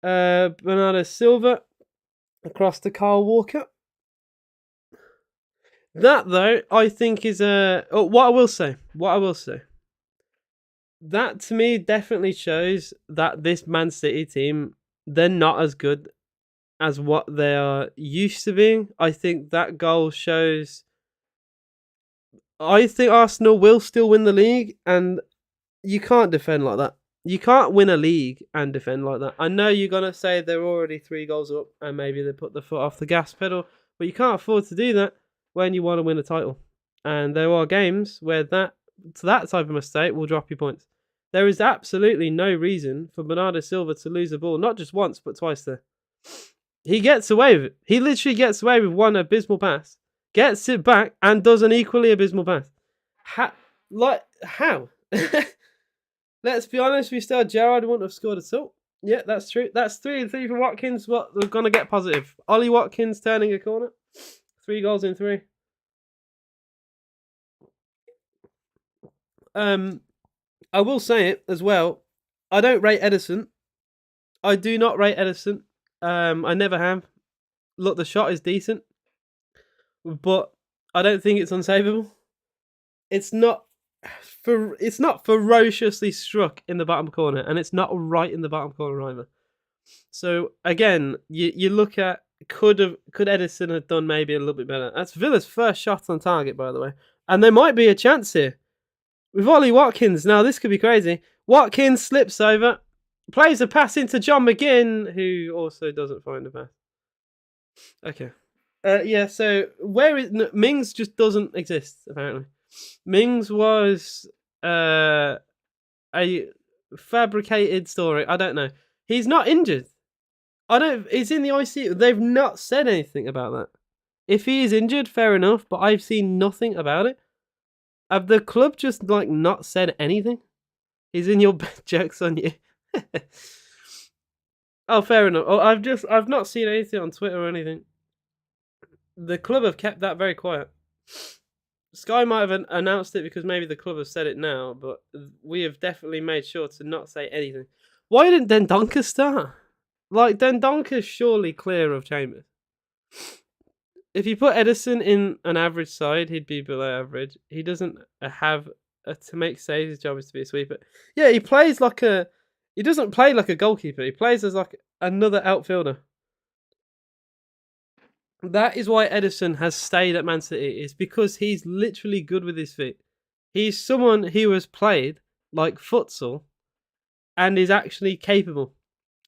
Bernardo Silva across to Kyle Walker. That though, I think is what I will say. That to me definitely shows that this Man City team, they're not as good as what they are used to being. I think that goal shows. I think Arsenal will still win the league, and you can't defend like that. You can't win a league and defend like that. I know you're going to say they're already 3 goals up and maybe they put the foot off the gas pedal, but you can't afford to do that when you want to win a title. And there are games where that type of mistake will drop you points. There is absolutely no reason for Bernardo Silva to lose the ball, not just once, but twice there. He gets away with it. He literally gets away with one abysmal pass, gets it back, and does an equally abysmal pass. How? Let's be honest, we still had Gerrard wouldn't have scored at all. Yeah, that's true. That's 3-3 for Watkins. What we're gonna get positive. Ollie Watkins turning a corner. 3 goals in 3. I will say it as well. I don't rate Edison. I do not rate Edison. I never have. Look, the shot is decent, but I don't think it's unsavable. It's not ferociously struck in the bottom corner, and it's not right in the bottom corner either. So again, you look at could Edison have done maybe a little bit better? That's Villa's first shot on target, by the way, and there might be a chance here with Ollie Watkins. Now this could be crazy. Watkins slips over, plays a pass into John McGinn, who also doesn't find a pass. Okay, yeah. So Mings just doesn't exist apparently. Mings was a fabricated story. I don't know. He's not injured. He's in the ICU. They've not said anything about that. If he is injured, fair enough. But I've seen nothing about it. Have the club just not said anything? He's in your bed. Jokes on you. Oh, fair enough. Oh, I've not seen anything on Twitter or anything. The club have kept that very quiet. Sky might have announced it because maybe the club have said it now, but we have definitely made sure to not say anything. Why didn't Dendoncker start? Dendonker's surely clear of Chambers. If you put Edison in an average side, he'd be below average. He doesn't have to make saves. His job is to be a sweeper. Yeah, he plays he doesn't play like a goalkeeper. He plays as another outfielder. That is why Edison has stayed at Man City. It's because he's literally good with his feet. He's someone who has played like futsal and is actually capable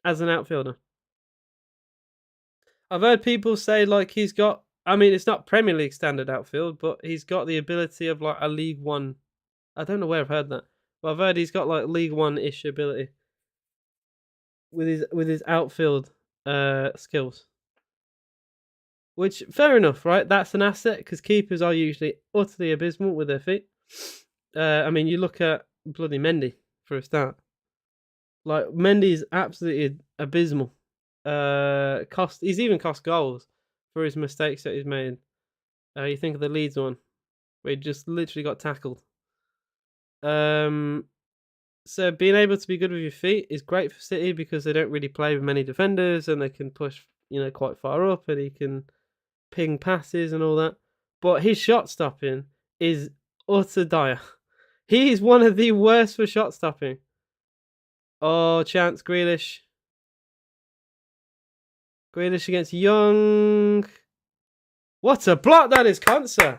as an outfielder. I've heard people say he's got, it's not Premier League standard outfield, but he's got the ability of a League One. I don't know where I've heard that, but I've heard he's got League One-ish ability with his outfield skills. Which, fair enough, right? That's an asset because keepers are usually utterly abysmal with their feet. You look at bloody Mendy for a start. Mendy's absolutely abysmal. He's even cost goals for his mistakes that he's made. You think of the Leeds one, where he just literally got tackled. So being able to be good with your feet is great for City because they don't really play with many defenders and they can push, quite far up and he can ping passes and all that. But his shot stopping is utter dire. He is one of the worst for shot stopping. Oh, chance, Grealish. Grealish against Young. What a block that is, Konsa.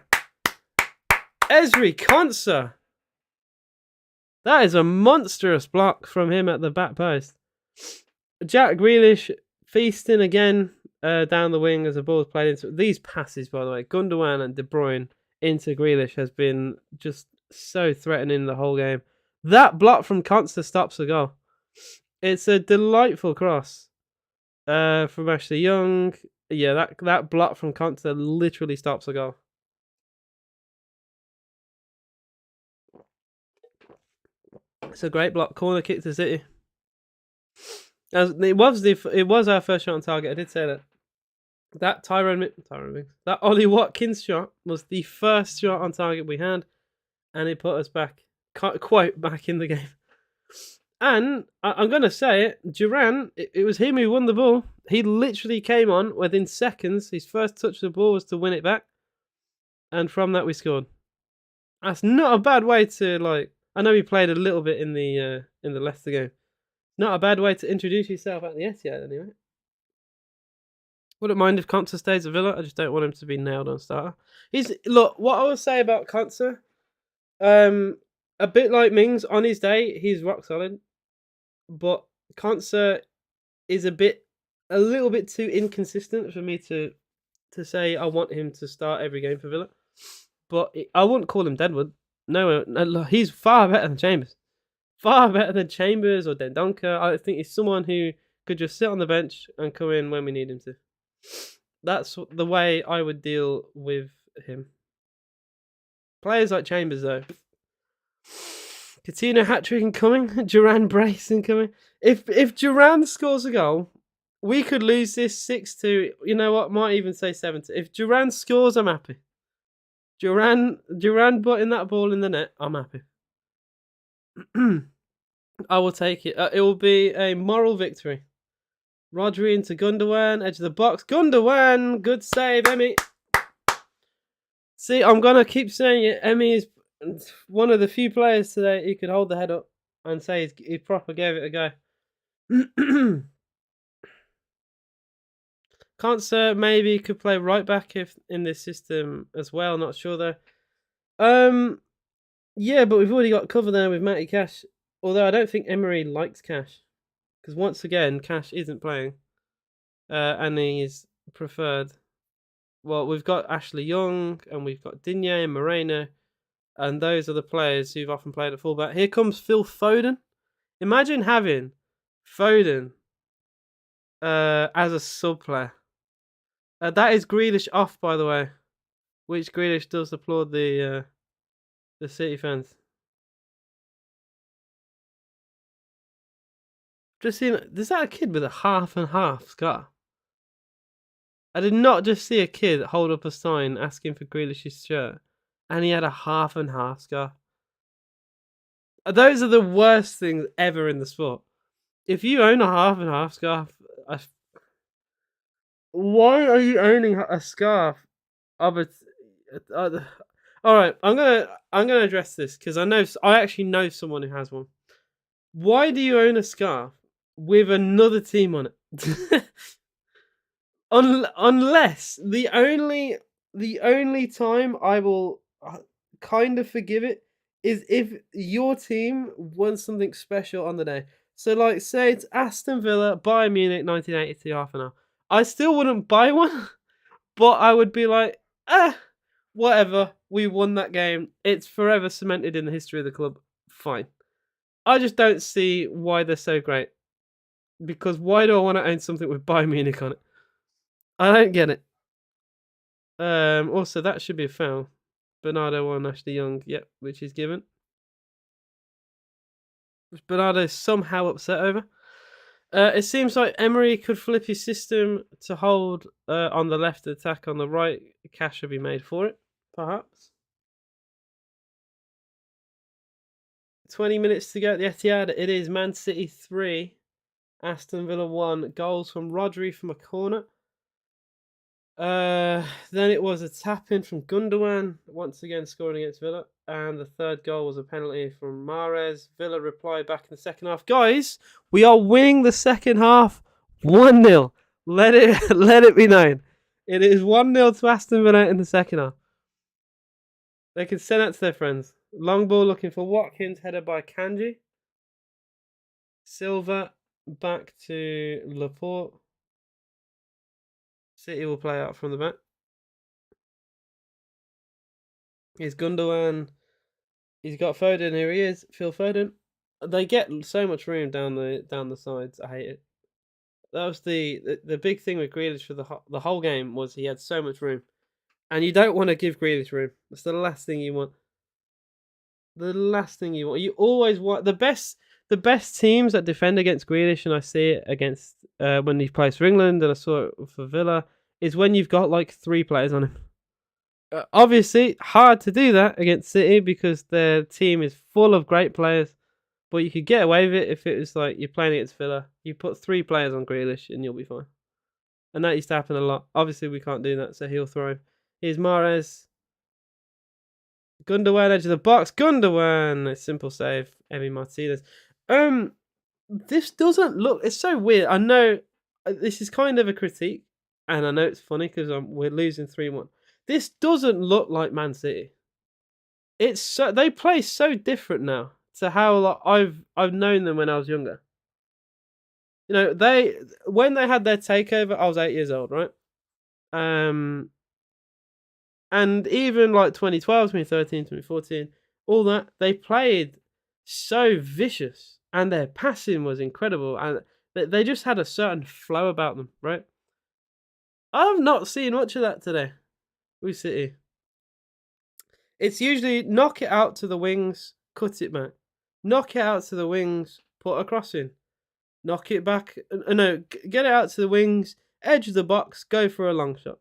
Ezri Konsa. That is a monstrous block from him at the back post. Jack Grealish Feasting again down the wing as the ball's played into these passes. By the way, Gundogan and De Bruyne into Grealish has been just so threatening the whole game. That block from Consta stops the goal. It's a delightful cross from Ashley Young. Yeah, that block from Consta literally stops the goal. It's a great block. Corner kick to City. It was our first shot on target. I did say that. That that Ollie Watkins shot was the first shot on target we had, and it put us back, quite back in the game. And I'm going to say it, Duran, it was him who won the ball. He literally came on within seconds. His first touch of the ball was to win it back. And from that, we scored. That's not a bad way to, I know he played a little bit in the Leicester game. Not a bad way to introduce yourself at the Etihad, anyway. Wouldn't mind if Konsa stays at Villa. I just don't want him to be nailed on starter. Look, what I will say about Konsa, a bit like Mings, on his day, he's rock solid. But Konsa is a little bit too inconsistent for me to say I want him to start every game for Villa. But I wouldn't call him Deadwood. No, he's far better than Chambers. Far better than Chambers or Dendonka. I think he's someone who could just sit on the bench and come in when we need him to. That's the way I would deal with him. Players like Chambers, though. Coutinho hat-trick incoming. Duran brace incoming. If Duran scores a goal, we could lose this 6-2. You know what? Might even say 7-2. If Duran scores, I'm happy. Duran putting that ball in the net, I'm happy. I will take it. It will be a moral victory. Rodri into Gundogan, edge of the box. Gundogan, good save, Emmy. See, I'm going to keep saying it. Emmy is one of the few players today who could hold the head up and say he proper gave it a go. Konsa maybe could play right back if in this system as well. Not sure though. Yeah, but we've already got cover there with Matty Cash. Although I don't think Emery likes Cash. Because once again, Cash isn't playing. And he's preferred. Well, we've got Ashley Young, and we've got Digne and Moreno. And those are the players who've often played at fullback. Here comes Phil Foden. Imagine having Foden as a sub player. That is Grealish off, by the way. Which Grealish does applaud the City fans. Just seeing, is that a kid with a half and half scar? I did not just see a kid hold up a sign asking for Grealish's shirt, and he had a half and half scar. Those are the worst things ever in the sport. If you own a half and half scarf, why are you owning a scarf of a? All right, I'm gonna address this because I actually know someone who has one. Why do you own a scarf with another team on it? Unless the only time I will kind of forgive it is if your team won something special on the day. So, say it's Aston Villa, Bayern Munich, 1982, half an hour. I still wouldn't buy one, but I would be like, whatever. We won that game. It's forever cemented in the history of the club. Fine. I just don't see why they're so great. Because why do I want to own something with Bayern Munich on it? I don't get it. Also, that should be a foul. Bernardo on Ashley Young, yep, which is given. Which Bernardo is somehow upset over. It seems like Emery could flip his system to hold on the left, attack on the right. Cash should be made for it, perhaps. 20 minutes to go at the Etihad. It is Man City 3, Aston Villa 1. Goals from Rodri from a corner. Then it was a tap-in from Gundogan, once again scoring against Villa. And the third goal was a penalty from Mahrez. Villa replied back in the second half. Guys, we are winning the second half 1-0. Let it be known. It is 1-0 to Aston Villa in the second half. They can send that to their friends. Long ball looking for Watkins, headed by Kanji. Silva back to Laporte. City will play out from the back. He's Gundogan. He's got Foden. Here he is. Phil Foden. They get so much room down the sides. I hate it. That was the big thing with Grealish for the whole game was he had so much room, and you don't want to give Grealish room. That's the last thing you want. The last thing you want. You always want the best. The best teams that defend against Grealish, and I see it against when he plays for England, and I saw it for Villa, is when you've got like 3 players on him. Obviously, hard to do that against City because their team is full of great players. But you could get away with it if it was like you're playing against Villa. You put 3 players on Grealish and you'll be fine. And that used to happen a lot. Obviously, we can't do that, so he'll throw. Here's Mahrez. Gundogan, edge of the box. Gundogan. Simple save. Emi Martinez. This doesn't look. It's so weird. I know this is kind of a critique, and I know it's funny because we're losing 3-1. This doesn't look like Man City. It's so they play so different now to how like, I've known them when I was younger. You know, when they had their takeover, I was 8 years old, right? And even like 2012, 2013, 2014, all that, they played so vicious and their passing was incredible and they just had a certain flow about them, right? I've not seen much of that today with City. It's usually knock it out to the wings, cut it back. Knock it out to the wings, put a cross in. Knock it back. No, get it out to the wings, edge of the box, go for a long shot.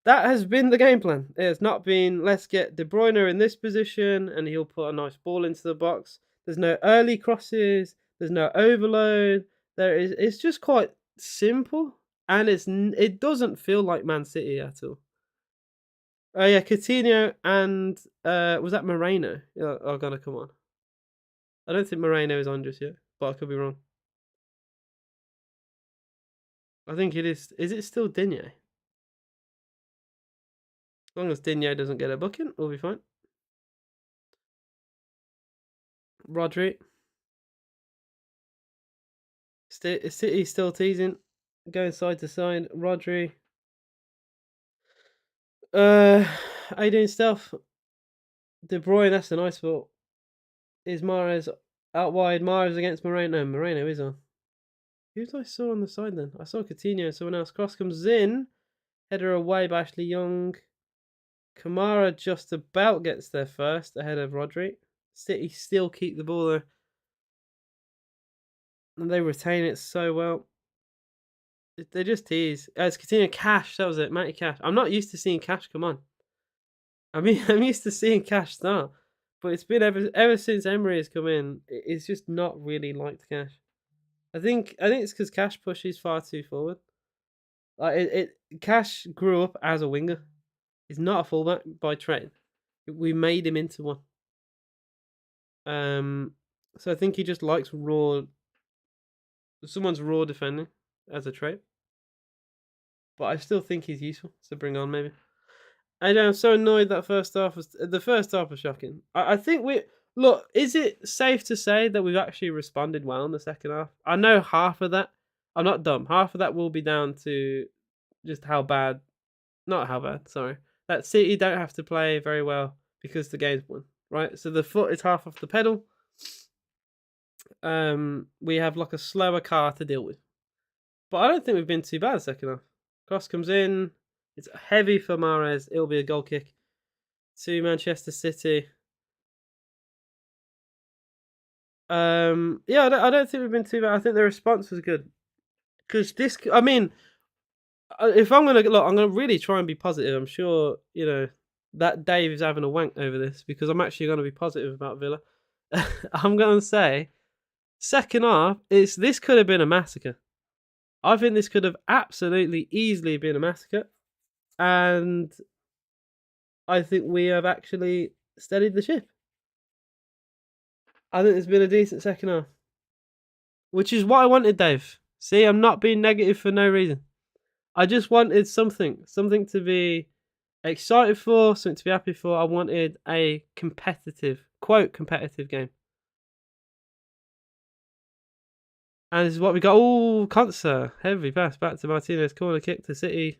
That has been the game plan. It has not been, let's get De Bruyne in this position and he'll put a nice ball into the box. There's no early crosses. There's no overload. It's just quite simple. And it doesn't feel like Man City at all. Oh yeah, Coutinho and was that Moreno? Yeah, oh, gotta come on. I don't think Moreno is on just yet, but I could be wrong. I think it is. Is it still Digne? As long as Digne doesn't get a booking, we'll be fine. Rodri. City still teasing. Going side to side. Rodri. Are you doing stuff? De Bruyne, that's a nice ball. Is Mahrez out wide? Mahrez against Moreno. Moreno is on. Who did I saw on the side then? I saw Coutinho and someone else. Cross comes in. Header away by Ashley Young. Kamara just about gets there first ahead of Rodri. City still keep the ball though. And they retain it so well. They just tease. It's Coutinho. Cash, that was it. Matty Cash. I'm not used to seeing Cash come on. I mean, I'm used to seeing Cash start. But it's been ever since Emery has come in, it's just not really liked Cash. I think it's because Cash pushes far too forward. Like Cash grew up as a winger. He's not a fullback by trade. We made him into one. So I think he just likes someone's raw defending as a trait. But I still think he's useful to bring on maybe. I know I'm so annoyed that the first half was shocking. I think look, is it safe to say that we've actually responded well in the second half? I know half of that. I'm not dumb. Half of that will be down to just how bad. Not how bad, sorry. That City don't have to play very well because the game's won, right? So the foot is half off the pedal. We have like a slower car to deal with. But I don't think we've been too bad the second half. Cross comes in. It's heavy for Mahrez. It'll be a goal kick to Manchester City. Yeah, I don't think we've been too bad. I think the response was good. Because I mean, if I'm gonna look, I'm gonna really try and be positive. I'm sure that Dave is having a wank over this because I'm actually gonna be positive about Villa. I'm gonna say, second half, this could have been a massacre. I think this could have absolutely easily been a massacre, and I think we have actually steadied the ship. I think there's been a decent second half, which is what I wanted, Dave. See, I'm not being negative for no reason. I just wanted something to be excited for, something to be happy for. I wanted a competitive game. And this is what we got. Oh, Conser. Heavy pass back to Martinez. Corner kick to City.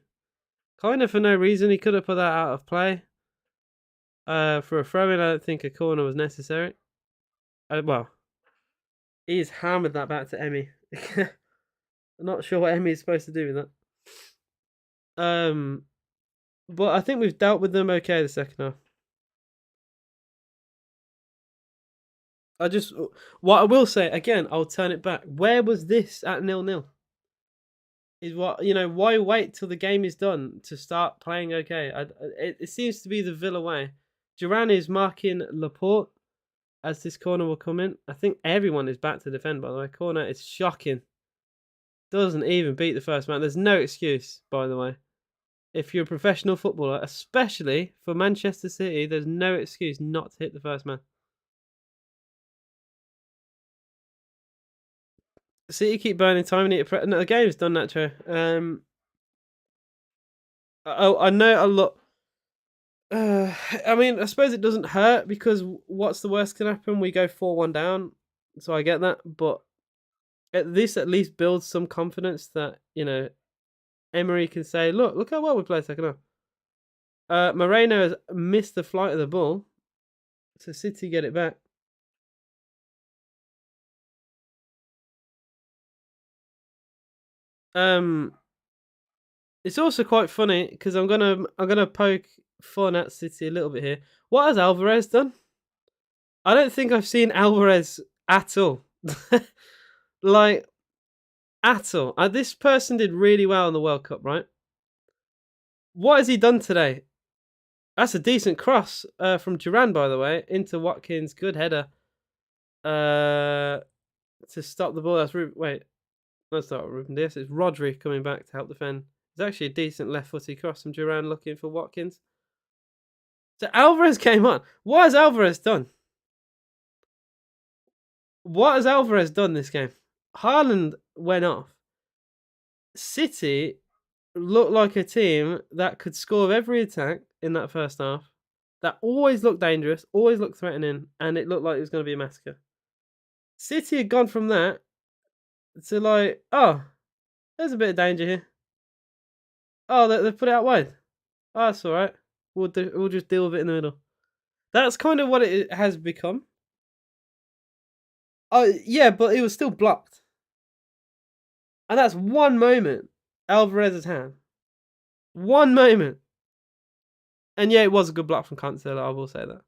Kind of for no reason. He could have put that out of play. For a throw-in, I don't think a corner was necessary. Well, he's hammered that back to Emmy. I'm not sure what Emmy is supposed to do with that. But I think we've dealt with them okay the second half. What I will say again, I'll turn it back. Where was this at 0-0? Is what why wait till the game is done to start playing okay? It seems to be the Villa way. Duran is marking Laporte as this corner will come in. I think everyone is back to defend, by the way. Corner is shocking. Doesn't even beat the first man. There's no excuse, by the way. If you're a professional footballer, especially for Manchester City, there's no excuse not to hit the first man. City keep burning time. No, the game's done, Nacho. I know a lot. I mean, I suppose it doesn't hurt because what's the worst can happen? We go 4-1 down, so I get that. But at least builds some confidence that Emery can say, "Look how well we played second half." Moreno has missed the flight of the ball, so City get it back. It's also quite funny because I'm gonna poke fun at City a little bit here. What has Alvarez done? I don't think I've seen Alvarez at all. Like, at all. This person did really well in the World Cup, right? What has he done today? That's a decent cross from Duran, by the way, into Watkins. Good header. To stop the ball. That's wait. That's not Ruben Dias. It's Rodri coming back to help defend. It's actually a decent left-footed cross from Duran looking for Watkins. So Alvarez came on. What has Alvarez done? What has Alvarez done this game? Haaland went off. City looked like a team that could score with every attack in that first half. That always looked dangerous, always looked threatening, and it looked like it was going to be a massacre. City had gone from that to like, oh, there's a bit of danger here. Oh, they put it out wide. Oh, that's all right. We'll just deal with it in the middle. That's kind of what it has become. Oh, yeah, but it was still blocked. And that's one moment Alvarez's hand. One moment. And yeah, it was a good block from Cancelo, I will say that.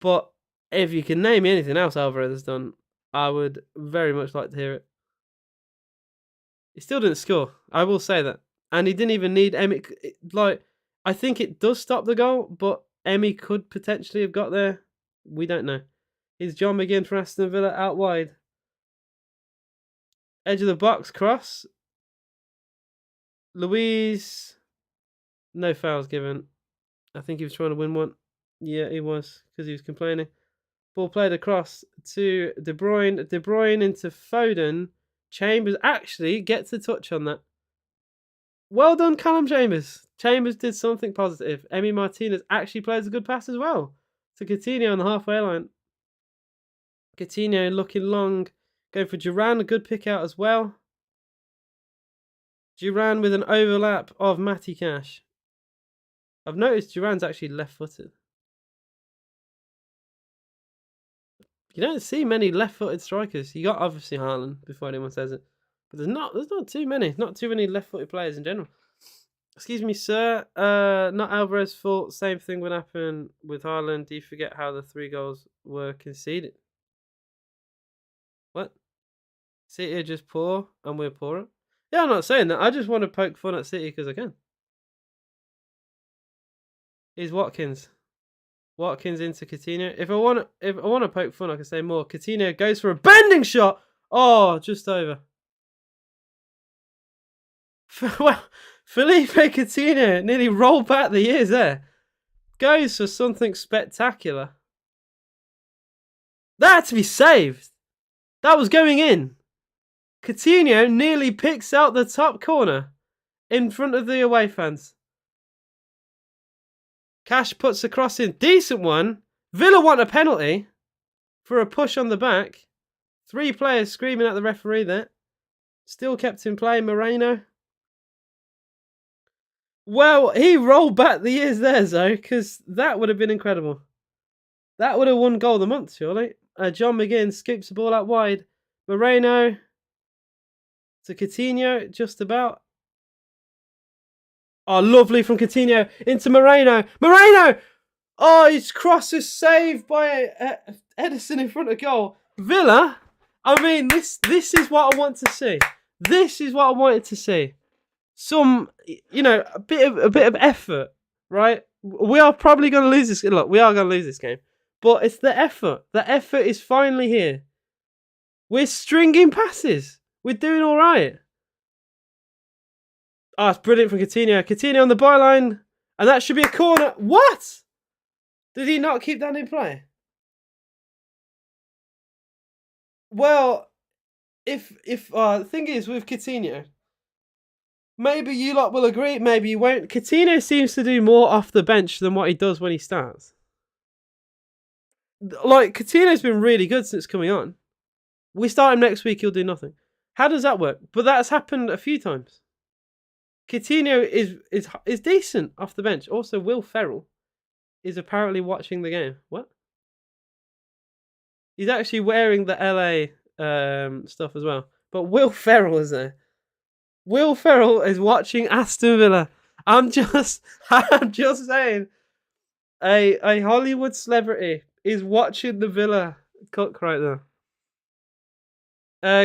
But if you can name me anything else Alvarez has done, I would very much like to hear it. He still didn't score, I will say that. And he didn't even need Emmy. Like, I think it does stop the goal, but Emmy could potentially have got there. We don't know. Here's John McGinn for Aston Villa out wide. Edge of the box, cross. Luiz. No fouls given. I think he was trying to win one. Yeah, he was, because he was complaining. Ball played across to De Bruyne. De Bruyne into Foden. Chambers actually gets a touch on that. Well done, Callum Chambers. Chambers did something positive. Emi Martinez actually plays a good pass as well to Coutinho on the halfway line. Coutinho looking long. Going for Duran. A good pick out as well. Duran with an overlap of Matty Cash. I've noticed Duran's actually left-footed. You don't see many left-footed strikers. You got obviously Haaland before anyone says it, but there's not too many. Not too many left-footed players in general. Excuse me, sir. Not Alvarez's fault. Same thing would happen with Haaland. Do you forget how the 3 goals were conceded? What? City are just poor and we're poorer? Yeah, I'm not saying that. I just want to poke fun at City because I can. Here's Watkins. Watkins into Coutinho. If I want to poke fun, I can say more. Coutinho goes for a bending shot. Oh, just over. Well, Felipe Coutinho nearly rolled back the years there. Goes for something spectacular. That had to be saved. That was going in. Coutinho nearly picks out the top corner in front of the away fans. Cash puts the cross in. Decent one. Villa want a penalty for a push on the back. 3 players screaming at the referee there. Still kept in play, Moreno. Well, he rolled back the years there, Zoe, because that would have been incredible. That would have won goal of the month, surely. John McGinn skips the ball out wide. Moreno to Coutinho, just about. Oh, lovely from Coutinho into Moreno. Moreno! Oh, his cross is saved by Edison in front of goal. Villa. I mean, this is what I want to see. This is what I wanted to see. Some, a bit of effort, right? We are probably going to lose this. Look, we are going to lose this game, but it's the effort. The effort is finally here. We're stringing passes. We're doing all right. Oh, it's brilliant from Coutinho. Coutinho on the byline, and that should be a corner. What? Did he not keep that in play? Well, if the thing is with Coutinho, maybe you lot will agree, maybe you won't. Coutinho seems to do more off the bench than what he does when he starts. Like, Coutinho's been really good since coming on. We start him next week, he'll do nothing. How does that work? But that's happened a few times. Coutinho is decent off the bench. Also, Will Ferrell is apparently watching the game. What? He's actually wearing the LA stuff as well. But Will Ferrell is there. Will Ferrell is watching Aston Villa. I'm just saying, a Hollywood celebrity is watching the Villa cook right now.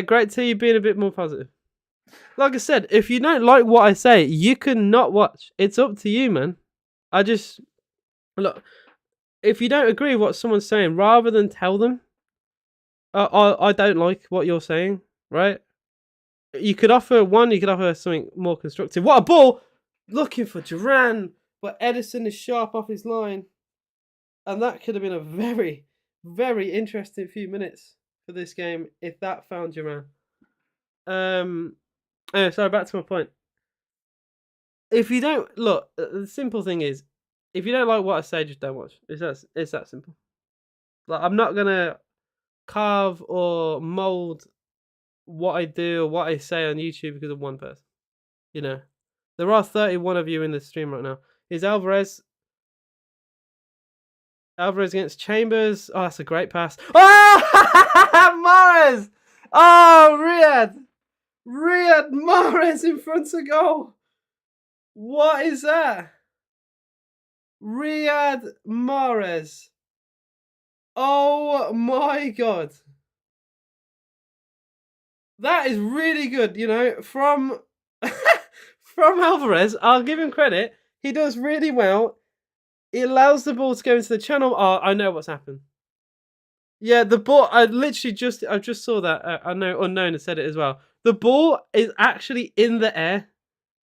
Great to see you being a bit more positive. Like I said, if you don't like what I say, you can not watch. It's up to you, man. Look. If you don't agree with what someone's saying, rather than tell them, I don't like what you're saying, right? You could offer something more constructive. What a ball! Looking for Duran, but Edison is sharp off his line. And that could have been a very, very interesting few minutes for this game if that found Duran. Sorry, back to my point. If you don't look, the simple thing is, if you don't like what I say, just don't watch. It's that simple. Like, I'm not gonna carve or mold what I do or what I say on YouTube because of one person. There are 31 of you in the stream right now. Is Alvarez against Chambers? Oh, that's a great pass. Oh, Mahrez! Oh, Riyad Mahrez in front of goal. What is that? Riyad Mahrez. Oh my god. That is really good, from from Alvarez. I'll give him credit. He does really well. He allows the ball to go into the channel. Oh, I know what's happened. Yeah, the ball, I just saw that. I know Unknown has said it as well. The ball is actually in the air.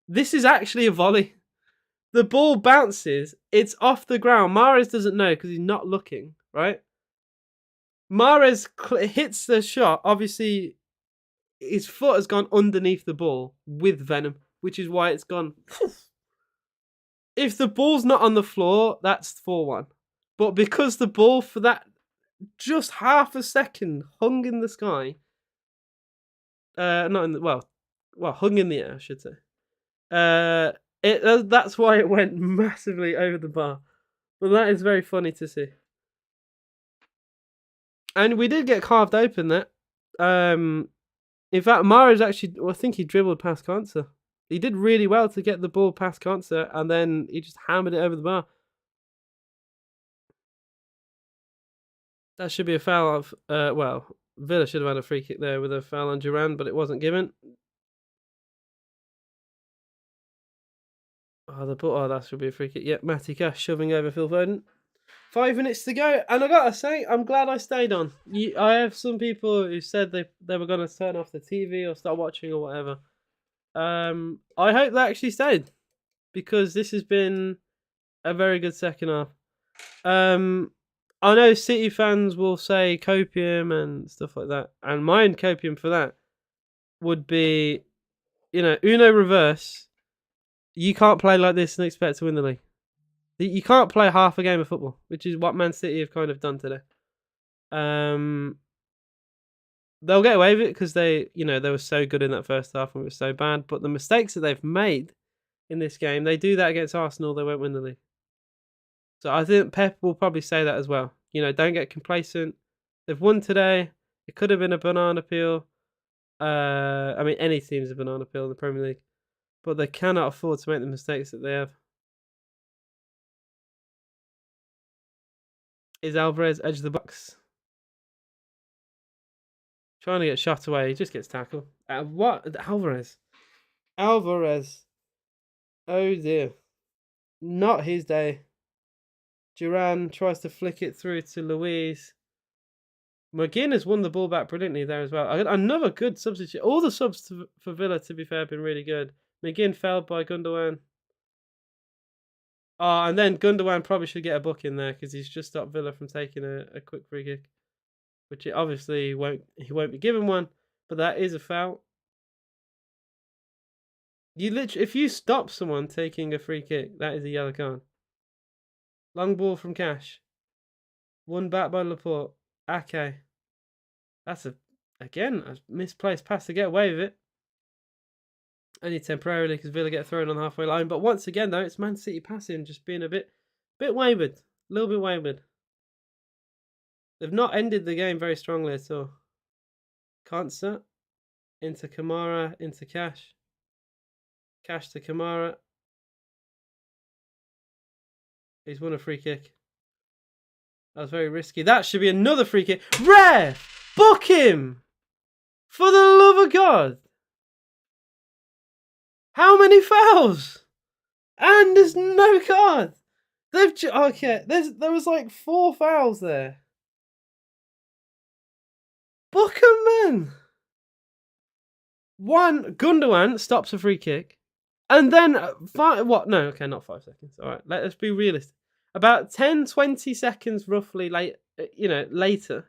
This is actually a volley. The ball bounces. It's off the ground. Mahrez doesn't know because he's not looking, right? Mahrez hits the shot. Obviously, his foot has gone underneath the ball with venom, which is why it's gone. If the ball's not on the floor, that's 4-1. But because the ball for that just half a second hung in the sky, not in the hung in the air, I should say. That's why it went massively over the bar. But that is very funny to see. And we did get carved open that. In fact, Mahrez actually, I think he dribbled past Cancer. He did really well to get the ball past Cancer, and then he just hammered it over the bar. That should be a foul of, Villa should have had a free kick there with a foul on Duran, but it wasn't given. That should be a free kick. Yep, Matty Cash shoving over Phil Foden. 5 minutes to go, and I gotta say, I'm glad I stayed on. I have some people who said they were gonna turn off the TV or start watching or whatever. I hope they actually stayed, because this has been a very good second half. I know City fans will say copium and stuff like that, and my own copium for that would be, Uno reverse. You can't play like this and expect to win the league. You can't play half a game of football, which is what Man City have kind of done today. They'll get away with it because they were so good in that first half and it was so bad. But the mistakes that they've made in this game. They do that against Arsenal, they won't win the league. So I think Pep will probably say that as well. Don't get complacent. They've won today. It could have been a banana peel. I mean, any team's a banana peel in the Premier League, but they cannot afford to make the mistakes that they have. Is Alvarez edge of the box? Trying to get shot away. He just gets tackled. What? Alvarez. Alvarez. Oh dear. Not his day. Duran tries to flick it through to Luiz. McGinn has won the ball back brilliantly there as well. Another good substitute. All the subs for Villa, to be fair, have been really good. McGinn failed by Gundogan. Oh, and then Gundogan probably should get a book in there because he's just stopped Villa from taking a quick free kick, which he obviously won't be given one, but that is a foul. If you stop someone taking a free kick, that is a yellow card. Long ball from Cash. Won back by Laporte. Ake. That's a misplaced pass to get away with it. Only temporarily because Villa get thrown on the halfway line. But once again, though, it's Man City passing just being a bit wayward. A little bit wayward. They've not ended the game very strongly at all. Concert. Into Kamara. Into Cash. Cash to Kamara. He's won a free kick. That was very risky. That should be another free kick. Rare! Book him! For the love of God! How many fouls? And there's no card. Okay. There was like 4 fouls there. Book him, man. One, Gundogan stops a free kick. And then, what? No, okay, not 5 seconds. All right, let's be realistic. About 10, 20 seconds roughly later,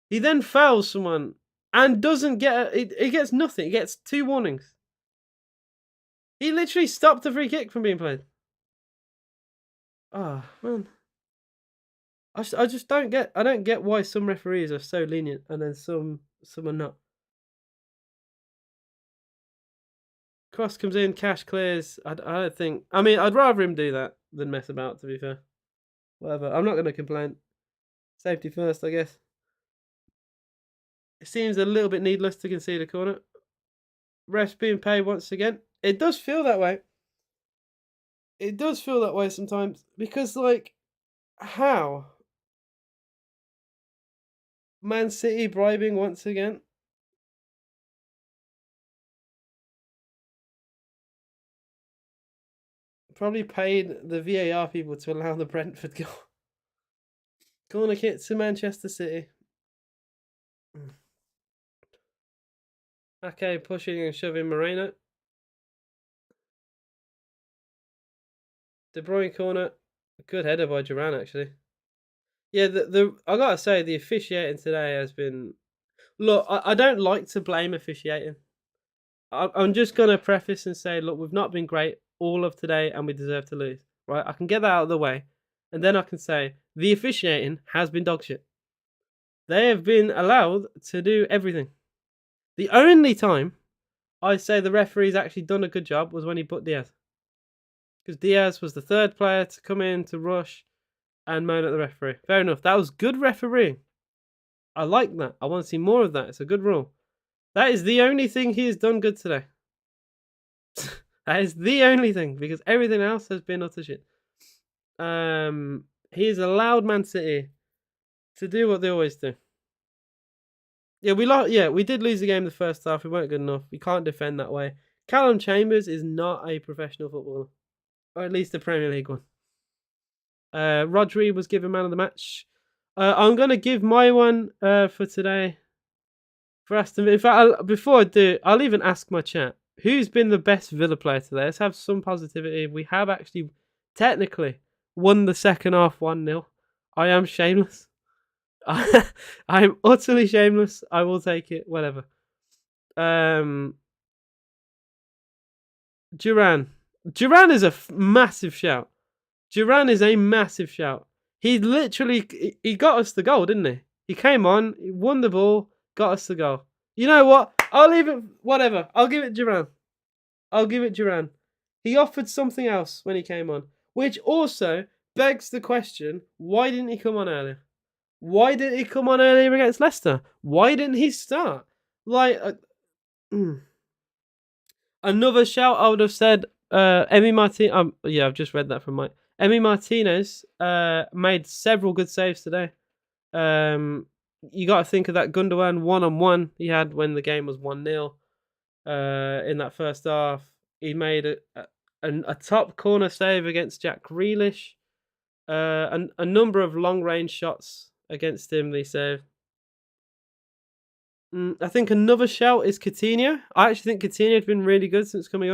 he then fouls someone and doesn't get he gets nothing. He gets 2 warnings. He literally stopped the free kick from being played. Oh, man. I just don't get why some referees are so lenient and then some are not. Cross comes in, Cash clears. I don't think. I mean, I'd rather him do that than mess about, to be fair. Whatever. I'm not going to complain. Safety first, I guess. It seems a little bit needless to concede a corner. Refs being paid once again. It does feel that way. It does feel that way sometimes. Because, how? Man City bribing once again. Probably paid the VAR people to allow the Brentford goal. Corner kick to Manchester City. Ake pushing and shoving Moreno. De Bruyne corner. Good header by Duran, actually. Yeah, I gotta say, the officiating today has been... Look, I don't like to blame officiating. I'm just going to preface and say, look, we've not been great all of today and we deserve to lose. Right? I can get that out of the way. And then I can say, the officiating has been dog shit. They have been allowed to do everything. The only time I say the referee's actually done a good job was when he put Diaz. Because Diaz was the 3rd player to come in to rush and moan at the referee. Fair enough. That was good refereeing. I like that. I want to see more of that. It's a good rule. That is the only thing he has done good today. That is the only thing, because everything else has been utter shit. He has allowed Man City to do what they always do. Yeah, we did lose the game in the first half. We weren't good enough. We can't defend that way. Callum Chambers is not a professional footballer, or at least a Premier League one. Rodri was given man of the match. I'm going to give my one for today for Aston Villa. In fact, before I do, I'll even ask my chat, who's been the best Villa player today? Let's have some positivity. We have actually technically won the second half 1-0. I am shameless. I am utterly shameless. I will take it. Whatever. Duran. Duran is a massive shout. Duran is a massive shout. He got us the goal, didn't he? He came on, he won the ball, got us the goal. You know what? I'll leave it, whatever. I'll give it Duran. He offered something else when he came on, which also begs the question: why didn't he come on earlier? Why didn't he come on earlier against Leicester? Why didn't he start? Like, another shout, I would have said, Emi Martinez. Yeah, I've just read that from Mike. Emi Martinez made several good saves today. You got to think of that Gundogan 1-on-1 he had when the game was 1-0 in that first half. He made a top corner save against Jack Grealish. A number of long range shots against him they saved. I think another shout is Coutinho. I actually think Coutinho has been really good since coming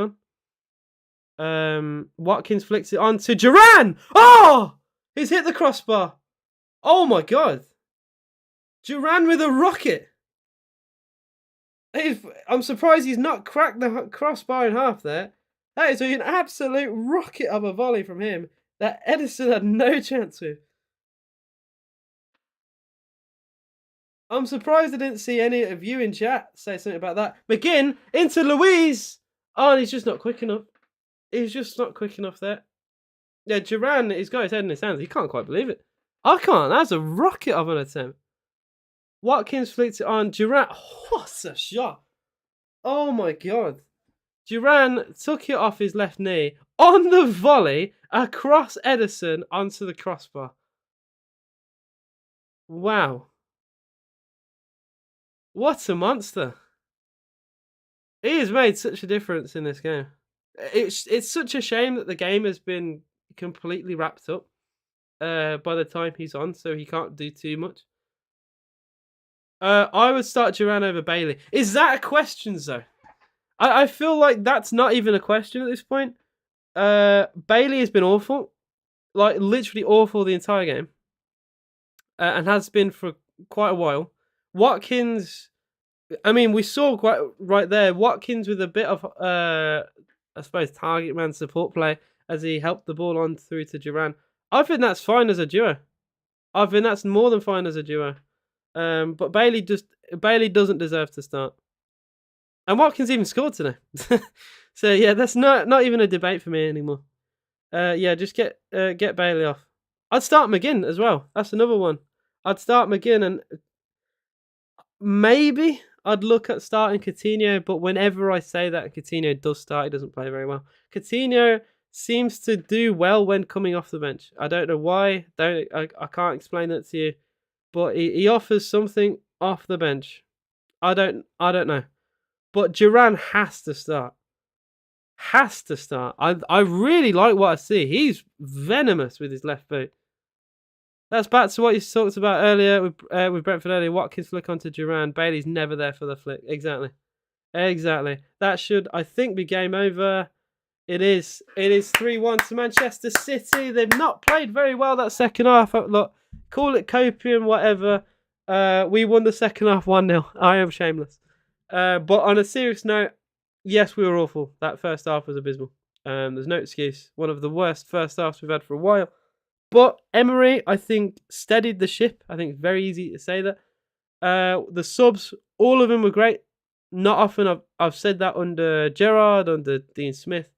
on. Watkins flicks it on to Duran. Oh! He's hit the crossbar. Oh my god. Duran with a rocket. I'm surprised he's not cracked the crossbar in half there. That is an absolute rocket of a volley from him that Edison had no chance with. I'm surprised I didn't see any of you in chat say something about that. McGinn into Louise. Oh, and he's just not quick enough. He's just not quick enough there. Yeah, Duran, he's got his head in his hands. He can't quite believe it. I can't. That's a rocket of an attempt. Watkins flicks it on. Duran. Oh, what a shot. Oh my god. Duran took it off his left knee on the volley across Edison onto the crossbar. Wow. What a monster. He has made such a difference in this game. It's such a shame that the game has been completely wrapped up by the time he's on, so he can't do too much. I would start Duran over Bailey. Is that a question, though? I feel like that's not even a question at this point. Bailey has been awful. Like, literally awful the entire game. And has been for quite a while. Watkins, I mean, we saw quite right there, Watkins with a bit of, I suppose, target man support play as he helped the ball on through to Duran. I think that's fine as a duo. I think that's more than fine as a duo. But Bailey doesn't deserve to start. And Watkins even scored today. So yeah, that's not even a debate for me anymore. Yeah, just get Bailey off. I'd start McGinn as well. That's another one. I'd start McGinn, and maybe I'd look at starting Coutinho, but whenever I say that Coutinho does start, he doesn't play very well. Coutinho seems to do well when coming off the bench. I don't know why. I can't explain that to you, but he offers something off the bench. I don't know. But Duran has to start. Has to start. I really like what I see. He's venomous with his left boot. That's back to what you talked about earlier with Brentford earlier. Watkins flick onto Duran. Bailey's never there for the flick. Exactly. That should, I think, be game over. It is 3-1 to Manchester City. They've not played very well that second half. Look, call it copium, whatever. We won the second half 1-0. I am shameless. But on a serious note, yes, we were awful. That first half was abysmal. There's no excuse. One of the worst first halves we've had for a while. But Emery, I think, steadied the ship. I think it's very easy to say that. The subs, all of them were great. Not often I've said that under Gerrard, under Dean Smith.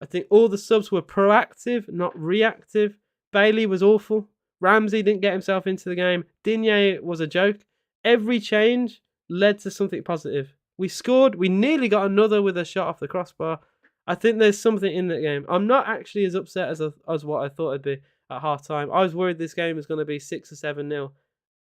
I think all the subs were proactive, not reactive. Bailey was awful. Ramsey didn't get himself into the game. Digne was a joke. Every change led to something positive. We scored. We nearly got another with a shot off the crossbar. I think there's something in that game. I'm not actually as upset as what I thought it'd be at half time. I was worried this game was going to be 6 or 7-0.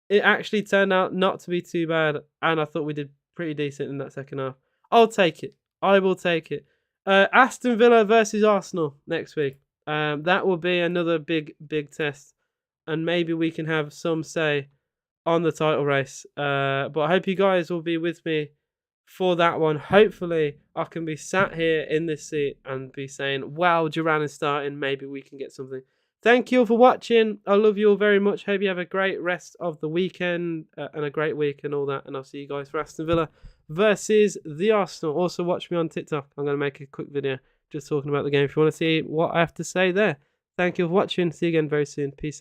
It actually turned out not to be too bad, and I thought we did pretty decent in that second half. I'll take it. I will take it. Aston Villa versus Arsenal next week. That will be another big test, and maybe we can have some say on the title race. But I hope you guys will be with me for that one. Hopefully, I can be sat here in this seat and be saying, wow, Duran is starting. Maybe we can get something. Thank you all for watching. I love you all very much. Hope you have a great rest of the weekend and a great week and all that. And I'll see you guys for Aston Villa versus the Arsenal. Also, watch me on TikTok. I'm going to make a quick video just talking about the game if you want to see what I have to say there. Thank you for watching. See you again very soon. Peace out.